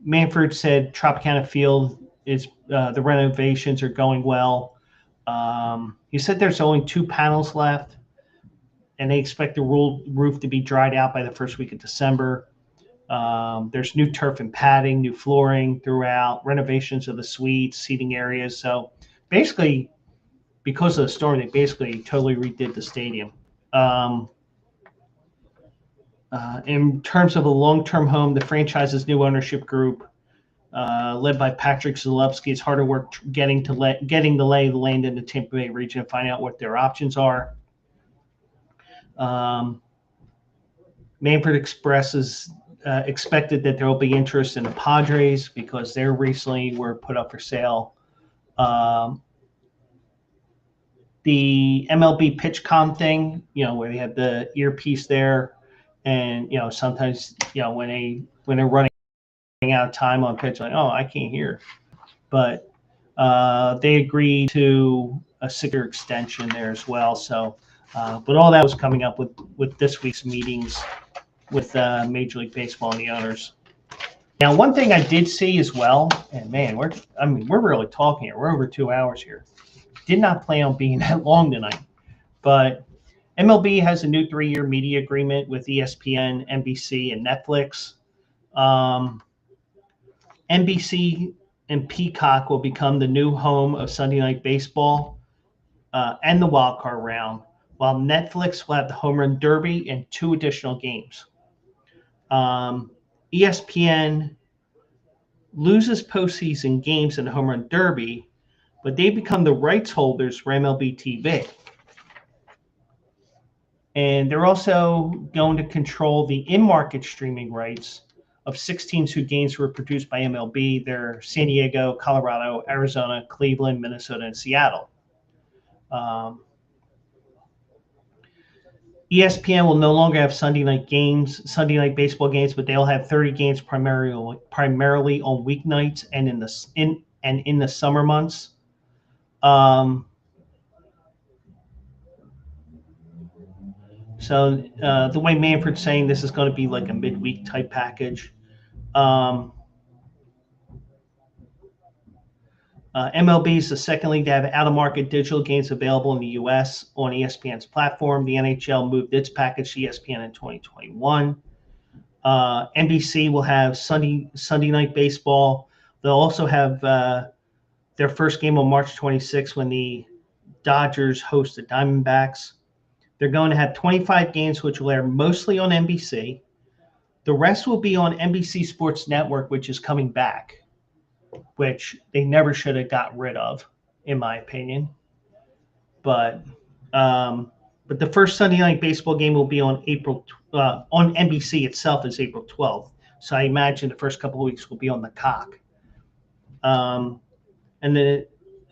Manfred said Tropicana Field is the renovations are going well. He said there's only 2 panels left, and they expect the roof to be dried out by the first week of December. There's new turf and padding, new flooring throughout, renovations of the suites, seating areas. So basically, because of the storm, they basically totally redid the stadium. In terms of a long-term home, the franchise's new ownership group, led by Patrick Zalewski, is hard at work getting the lay of the land in the Tampa Bay region and find out what their options are. Manfred expected that there will be interest in the Padres because they recently were put up for sale. The MLB PitchCom thing, where they have the earpiece there, and sometimes when they're running out of time on pitch, like, oh, I can't hear, but they agreed to a 6-year extension there as well. So, but all that was coming up with this week's meetings with Major League Baseball and the owners. Now, one thing I did see as well, and man, we're really talking here. We're over 2 hours here. Did not plan on being that long tonight, but MLB has a new 3-year media agreement with ESPN, NBC, and Netflix. NBC and Peacock will become the new home of Sunday Night Baseball and the Wild Card Round, while Netflix will have the Home Run Derby and 2 additional games. ESPN loses postseason games in the Home Run Derby, but they become the rights holders for MLB TV. And they're also going to control the in-market streaming rights of 6 teams whose games were produced by MLB. They're San Diego, Colorado, Arizona, Cleveland, Minnesota, and Seattle. ESPN will no longer have Sunday night baseball games, but they'll have 30 games primarily on weeknights and in the summer months. So the way Manfred's saying, this is going to be like a midweek type package. MLB is the second league to have out-of-market digital games available in the U.S. on ESPN's platform. The NHL moved its package to ESPN in 2021. NBC will have Sunday night baseball. They'll also have their first game on March 26th when the Dodgers host the Diamondbacks. They're going to have 25 games, which will air mostly on NBC. The rest will be on NBC Sports Network, which is coming back, which they never should have got rid of, in my opinion. But the first Sunday night baseball game will be on NBC itself is April 12th. So I imagine the first couple of weeks will be on the cock. And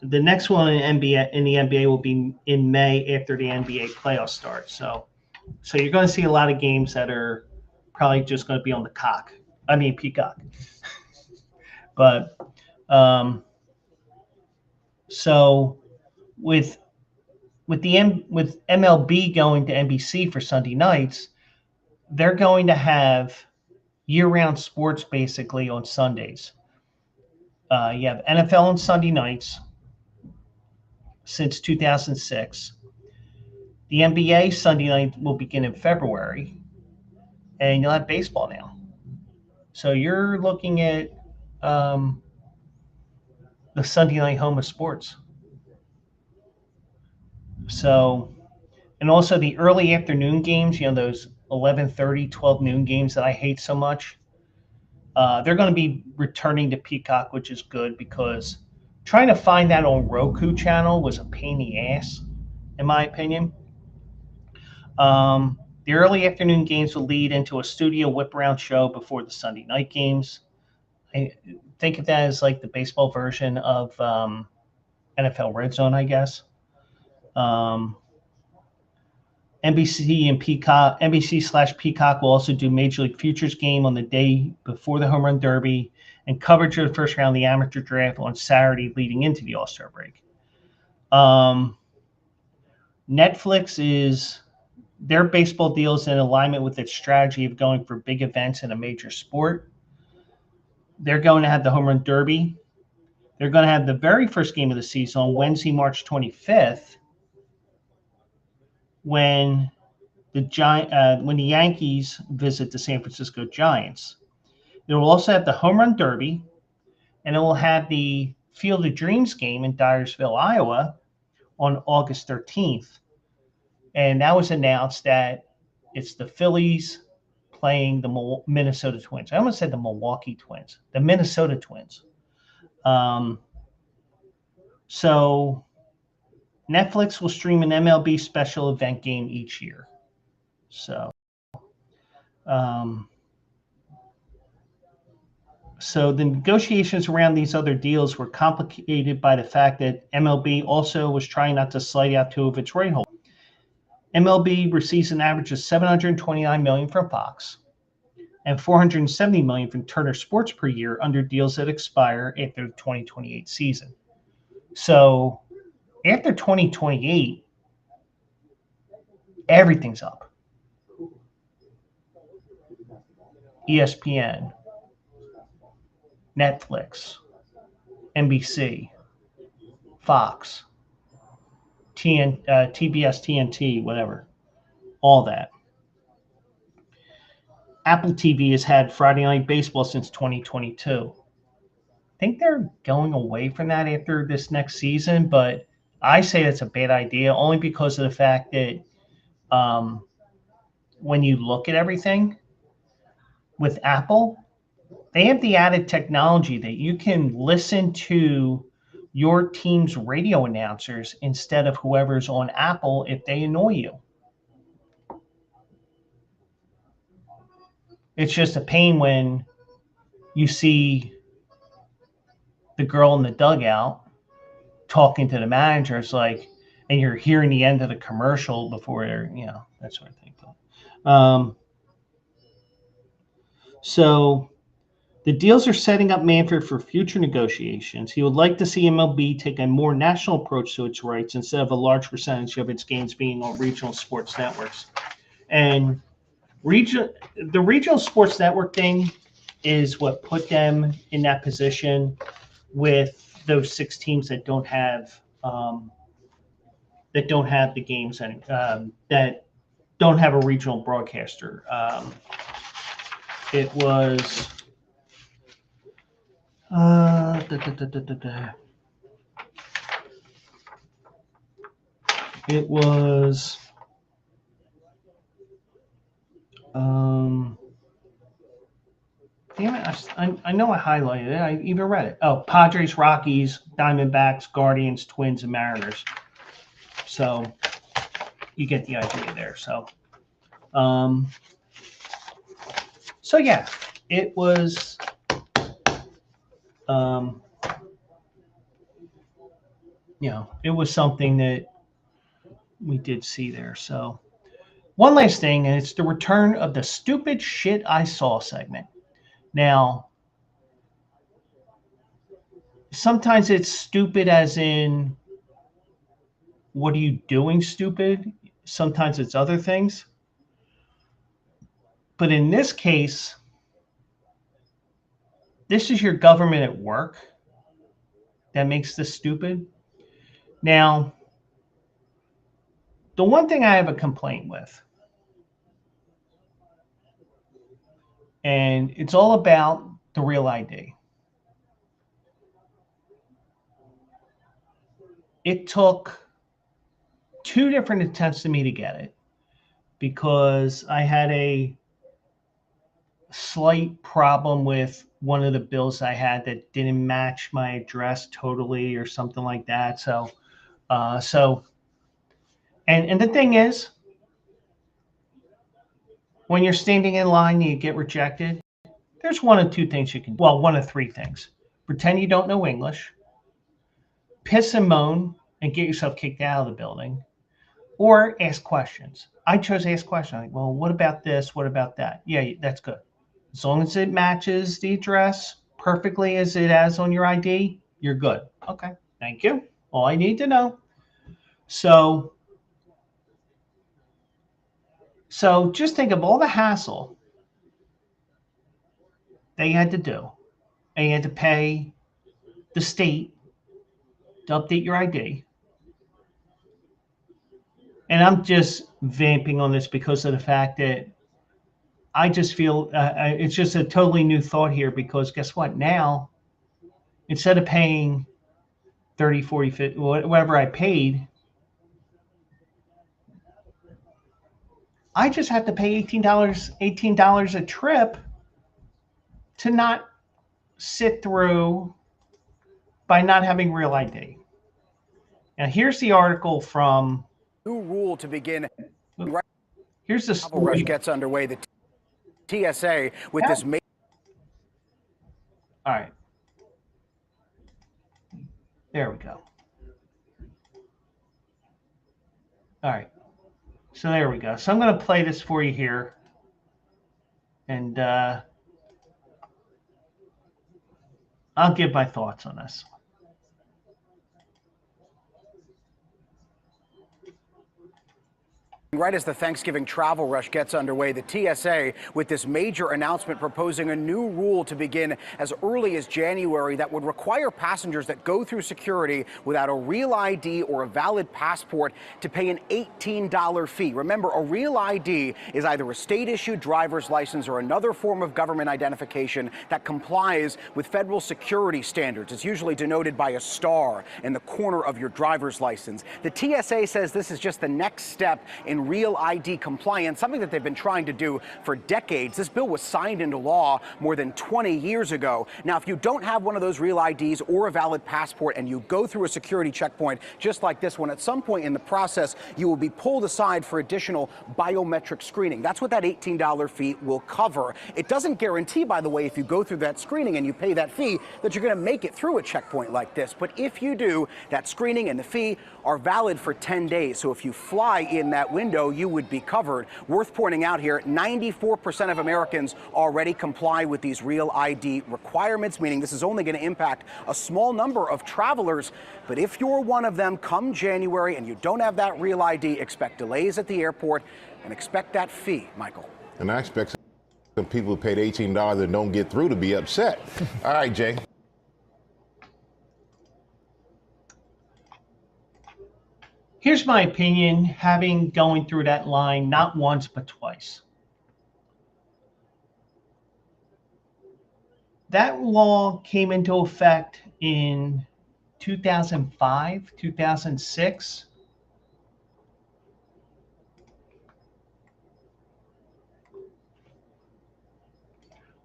the next one in the NBA will be in May after the NBA playoffs start. So you're going to see a lot of games that are probably just going to be on the Peacock. But so with MLB going to NBC for Sunday nights, they're going to have year-round sports basically on Sundays. You have NFL on Sunday nights since 2006. The NBA Sunday night will begin in February, and you'll have baseball now. So you're looking at the Sunday night home of sports. So, and also the early afternoon games, those 11:30, 12 noon games that I hate so much. They're going to be returning to Peacock, which is good because trying to find that on Roku channel was a pain in the ass, in my opinion. The early afternoon games will lead into a studio whip around show before the Sunday night games. I think of that as like the baseball version of NFL Red Zone, I guess. NBC and Peacock, NBC/Peacock will also do Major League Futures game on the day before the Home Run Derby and coverage of the first round of the amateur draft on Saturday leading into the All-Star break. Netflix is their baseball deal is in alignment with its strategy of going for big events in a major sport. They're going to have the Home Run Derby. They're going to have the very first game of the season on Wednesday, March 25th, when the Yankees visit the San Francisco Giants. It will also have the Home Run Derby, and it will have the Field of Dreams game in Dyersville, Iowa, on August 13th. And that was announced that it's the Phillies playing the Minnesota Twins. I almost said the Milwaukee Twins, the Minnesota Twins. So Netflix will stream an MLB special event game each year. So the negotiations around these other deals were complicated by the fact that MLB also was trying not to slide out two of its right holders. MLB receives an average of $729 million from Fox and $470 million from Turner Sports per year under deals that expire after the 2028 season. So after 2028, everything's up. ESPN, Netflix, NBC, Fox, TBS, TNT, whatever, all that. Apple TV has had Friday Night Baseball since 2022. I think they're going away from that after this next season, but I say it's a bad idea only because of the fact that when you look at everything with Apple, they have the added technology that you can listen to your team's radio announcers instead of whoever's on Apple if they annoy you. It's just a pain when you see the girl in the dugout talking to the manager. It's like, and you're hearing the end of the commercial before they're, that sort of thing. So the deals are setting up Manfred for future negotiations. He would like to see MLB take a more national approach to its rights instead of a large percentage of its games being on regional sports networks. And the regional sports network thing is what put them in that position with those 6 teams that don't have the games and that don't have a regional broadcaster. It was it was damn it, I know I highlighted it. I even read it. Oh, Padres, Rockies, Diamondbacks, Guardians, Twins, and Mariners. So you get the idea there. So yeah, it was it was something that we did see there. So one last thing, and it's the return of the stupid shit I saw segment. Now, sometimes it's stupid as in, what are you doing, stupid? Sometimes it's other things. But in this case, this is your government at work that makes this stupid. Now, the one thing I have a complaint with, and it's all about the real ID. It took 2 different attempts to me to get it because I had a slight problem with one of the bills I had that didn't match my address totally or something like that. So, and the thing is, when you're standing in line and you get rejected, there's one of two things you can, well, one of three things. Pretend you don't know English, piss and moan, and get yourself kicked out of the building, or ask questions. I chose to ask questions. Like, well, what about this? What about that? Yeah, that's good. As long as it matches the address perfectly as it has on your ID, you're good. Okay, thank you. All I need to know. So just think of all the hassle they had to do. And you had to pay the state to update your ID. And I'm just vamping on this because of the fact that I just feel it's just a totally new thought here, because guess what? Now, instead of paying 30, 40, 50, whatever I paid, I just have to pay $18 a trip to not sit through by not having real ID. Now, here's the article from. New rule to begin. Here's the Travel rush gets underway. The TSA with this. All right. There we go. All right. So there we go. So I'm going to play this for you here. And I'll give my thoughts on this. Right as the Thanksgiving travel rush gets underway, the TSA with this major announcement proposing a new rule to begin as early as January that would require passengers that go through security without a real ID or a valid passport to pay an $18 fee. Remember, a real ID is either a state-issued driver's license or another form of government identification that complies with federal security standards. It's usually denoted by a star in the corner of your driver's license. The TSA says this is just the next step in real ID compliance, something that they've been trying to do for decades. This bill was signed into law more than 20 years ago. Now, if you don't have one of those real IDs or a valid passport and you go through a security checkpoint just like this one, at some point in the process, you will be pulled aside for additional biometric screening. That's what that $18 fee will cover. It doesn't guarantee, by the way, if you go through that screening and you pay that fee, that you're going to make it through a checkpoint like this. But if you do, that screening and the fee are valid for 10 days. So if you fly in that window, you would be covered. Worth pointing out here, 94% of Americans already comply with these real ID requirements, meaning this is only going to impact a small number of travelers. But if you're one of them come January and you don't have that real ID, expect delays at the airport and expect that fee, Michael. And I expect some people who paid $18 and don't get through to be upset. All right, Jay. Here's my opinion, having going through that line not once but twice. That law came into effect in 2005, 2006.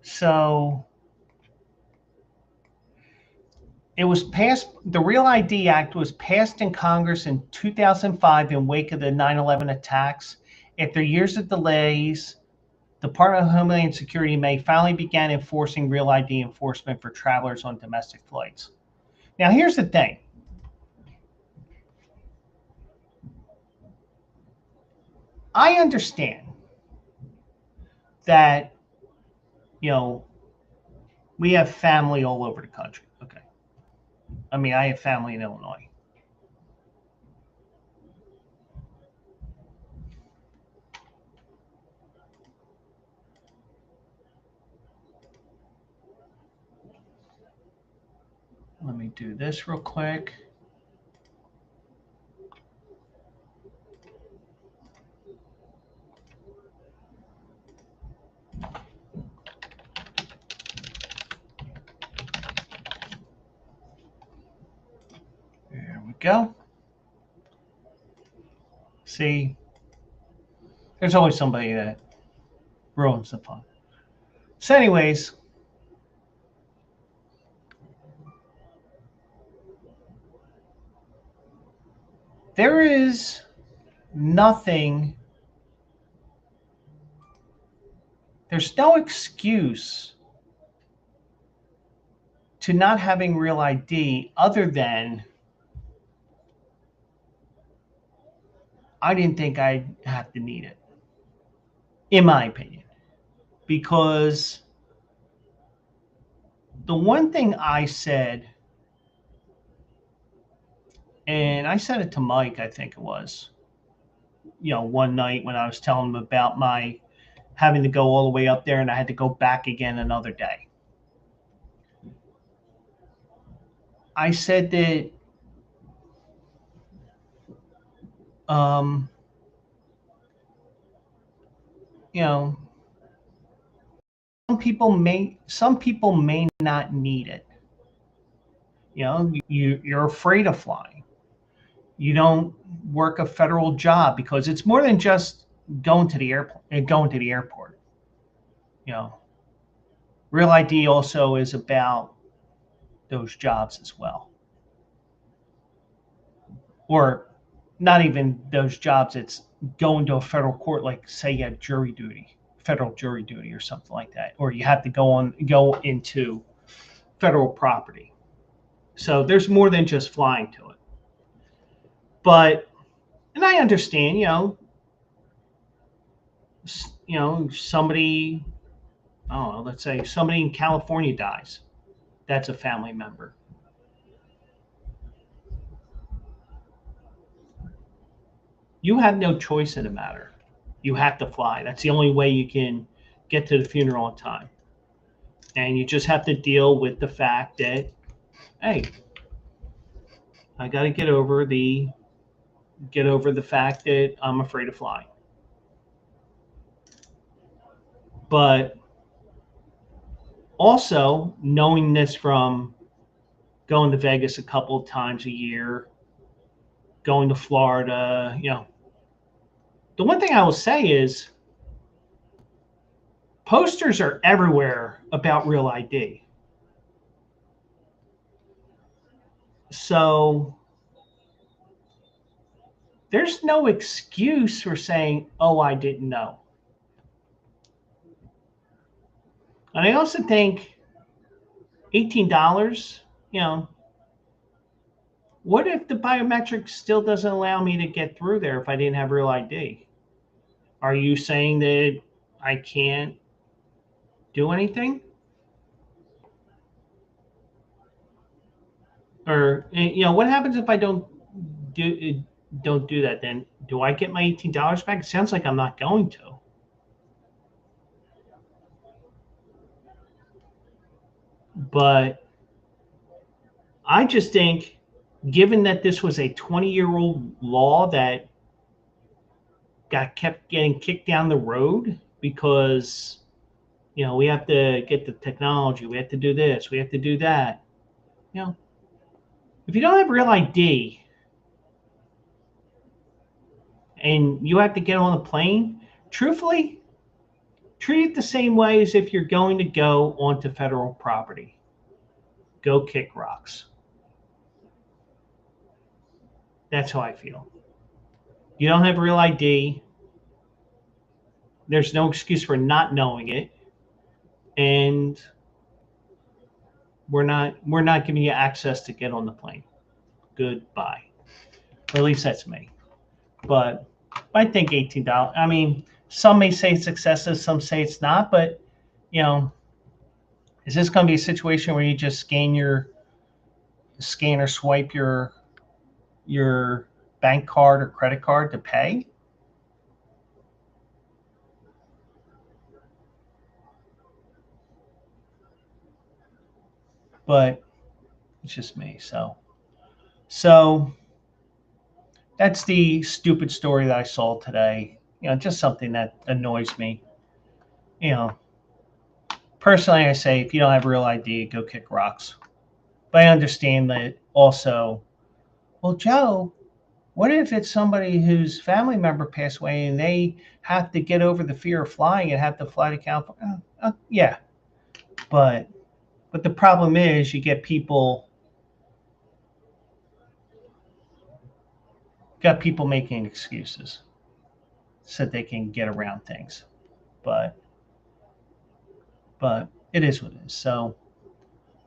So it was passed, the Real ID Act was passed in Congress in 2005 in wake of the 9/11 attacks. After years of delays, the Department of Homeland Security in May finally began enforcing Real ID enforcement for travelers on domestic flights. Now, here's the thing. I understand that, you know, we have family all over the country. Okay. I mean, I have family in Illinois. Let me do this real quick. There we go. See, there's always somebody that ruins the fun. So anyways, there is nothing, there's no excuse to not having real ID other than I didn't think I'd have to need it, in my opinion. Because the one thing I said, and I said it to Mike, I think it was, one night when I was telling him about my having to go all the way up there and I had to go back again another day. I said that um, you know, some people may not need it. You're afraid of flying. You don't work a federal job because it's more than just going to the airport and going to the airport. Real ID also is about those jobs as well. Or not even those jobs, it's going to a federal court, like say you have jury duty, federal jury duty or something like that, or you have to go into federal property. So there's more than just flying to it. But, and I understand, somebody, I don't know, let's say somebody in California dies. That's a family member. You have no choice in the matter. You have to fly. That's the only way you can get to the funeral on time. And you just have to deal with the fact that, hey, I got to get over the fact that I'm afraid of flying. But also knowing this from going to Vegas a couple of times a year, going to Florida, the one thing I will say is posters are everywhere about real ID. So there's no excuse for saying, oh, I didn't know. And I also think $18, what if the biometric still doesn't allow me to get through there if I didn't have real ID? Are you saying that I can't do anything? Or, what happens if I don't do that? Then do I get my $18 back? It sounds like I'm not going to. But I just think, given that this was a 20-year-old law that kept getting kicked down the road because, we have to get the technology, we have to do this, we have to do that. If you don't have real ID and you have to get on a plane, truthfully, treat it the same way as if you're going to go onto federal property. Go kick rocks. That's how I feel. You don't have real ID. There's no excuse for not knowing it. And we're not giving you access to get on the plane. Goodbye. Or at least that's me. But I think $18. I mean, some may say it's excessive, some say it's not, but is this going to be a situation where you just scan or swipe your bank card or credit card to pay? But it's just me. So that's the stupid story that I saw today. Just something that annoys me. Personally, I say if you don't have real ID, go kick rocks. But I understand that also. Well, Joe, what if it's somebody whose family member passed away and they have to get over the fear of flying and have to fly to California? Yeah, But the problem is you get people making excuses so they can get around things. But it is what it is. So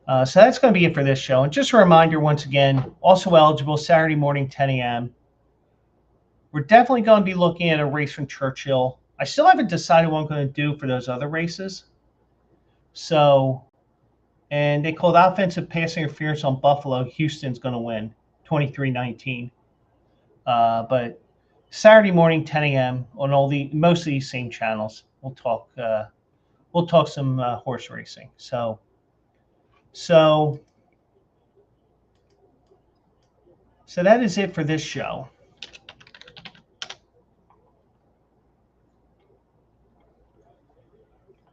that's going to be it for this show. And just a reminder, once again, also eligible Saturday morning, 10 a.m. We're definitely going to be looking at a race from Churchill. I still haven't decided what I'm going to do for those other races. So, and they called offensive pass interference on Buffalo. Houston's going to win 23-19. But Saturday morning, 10 a.m. on most of these same channels. We'll talk some horse racing. So that is it for this show.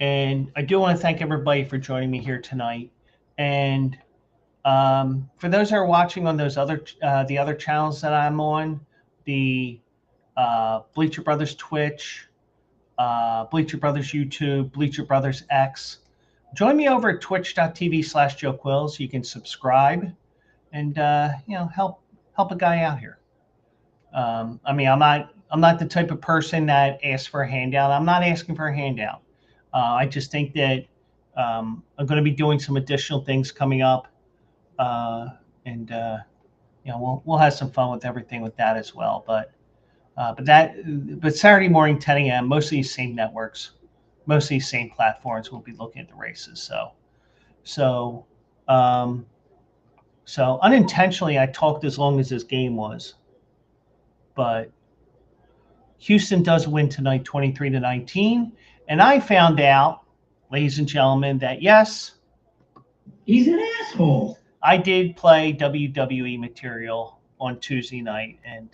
And I do want to thank everybody for joining me here tonight. And for those that are watching on those the other channels that I'm on, the Bleacher Brothers Twitch, Bleacher Brothers YouTube, Bleacher Brothers X, join me over at twitch.tv/Joe Quills. You can subscribe and help a guy out here. I mean, I'm not the type of person that asks for a handout. I'm not asking for a handout. I just think that I'm going to be doing some additional things coming up, and we'll have some fun with everything with that as well. But Saturday morning, 10 a.m. Most of these same networks, most of these same platforms will be looking at the races. So unintentionally, I talked as long as this game was, but Houston does win tonight, 23-19. And I found out, ladies and gentlemen, that yes, He's an asshole. I did play WWE material on Tuesday night, and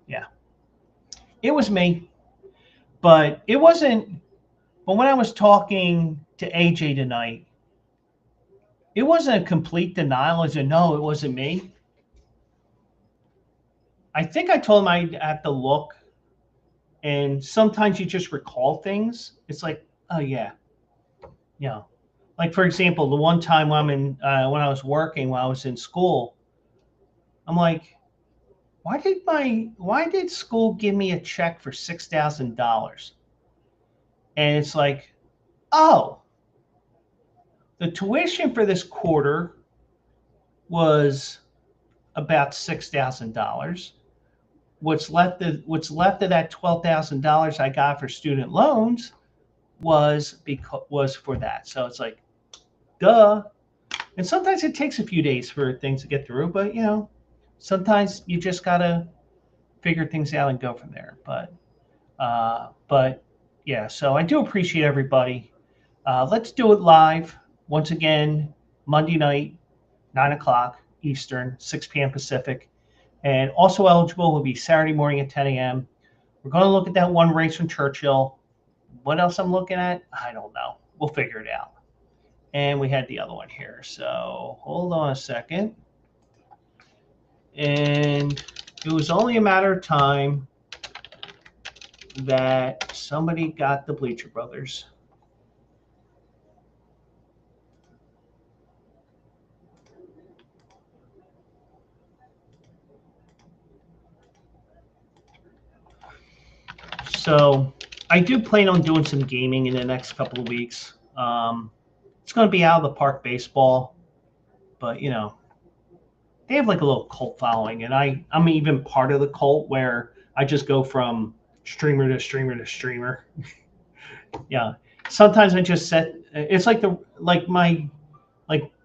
yeah, it was me. But it wasn't. But when I was talking to AJ tonight, it wasn't a complete denial. As in, no, it wasn't me. I think I told him I have to look, and sometimes you just recall things. It's like, oh yeah, yeah. Like for example, the one time when I was working, while I was in school, I'm like, why did school give me a check for $6,000? And it's like, oh, the tuition for this quarter was about $6,000. What's left of that $12,000 I got for student loans was for that. So it's like, duh. And sometimes it takes a few days for things to get through, but sometimes you just gotta figure things out and go from there. But yeah, so I do appreciate everybody. Let's do it live once again, Monday night, 9 o'clock Eastern, 6 p.m. Pacific. And also eligible will be Saturday morning at 10 a.m. We're going to look at that one race from Churchill. What else I'm looking at? I don't know. We'll figure it out. And we had the other one here. So hold on a second. And it was only a matter of time that somebody got the Bleacher Brothers. So I do plan on doing some gaming in the next couple of weeks. It's going to be out of the park baseball, but they have like a little cult following, and I'm even part of the cult where I just go from streamer to streamer to streamer. Yeah, sometimes I just set. It's like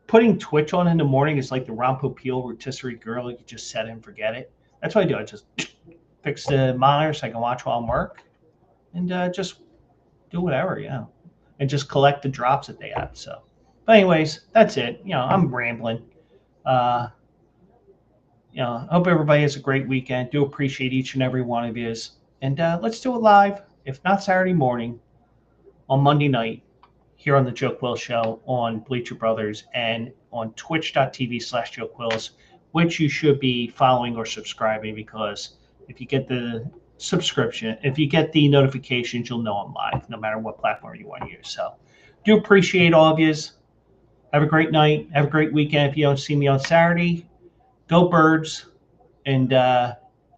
putting Twitch on in the morning is like the Rompo Peel rotisserie girl. You just set it and forget it. That's what I do. I just fix the monitor so I can watch while I'm work, and just do whatever, and just collect the drops that they have. So, but anyways, that's it. I'm rambling. I hope everybody has a great weekend. Do appreciate each and every one of yous, and let's do it live, if not Saturday morning, on Monday night, here on the Joe Quills Show on Bleacher Brothers and on twitch.tv/Joe Quills, which you should be following or subscribing, because if you get the subscription. If you get the notifications, you'll know I'm live, no matter what platform you want to use. So do appreciate all of yous. Have a great night. Have a great weekend. If you don't see me on Saturday, go Birds. And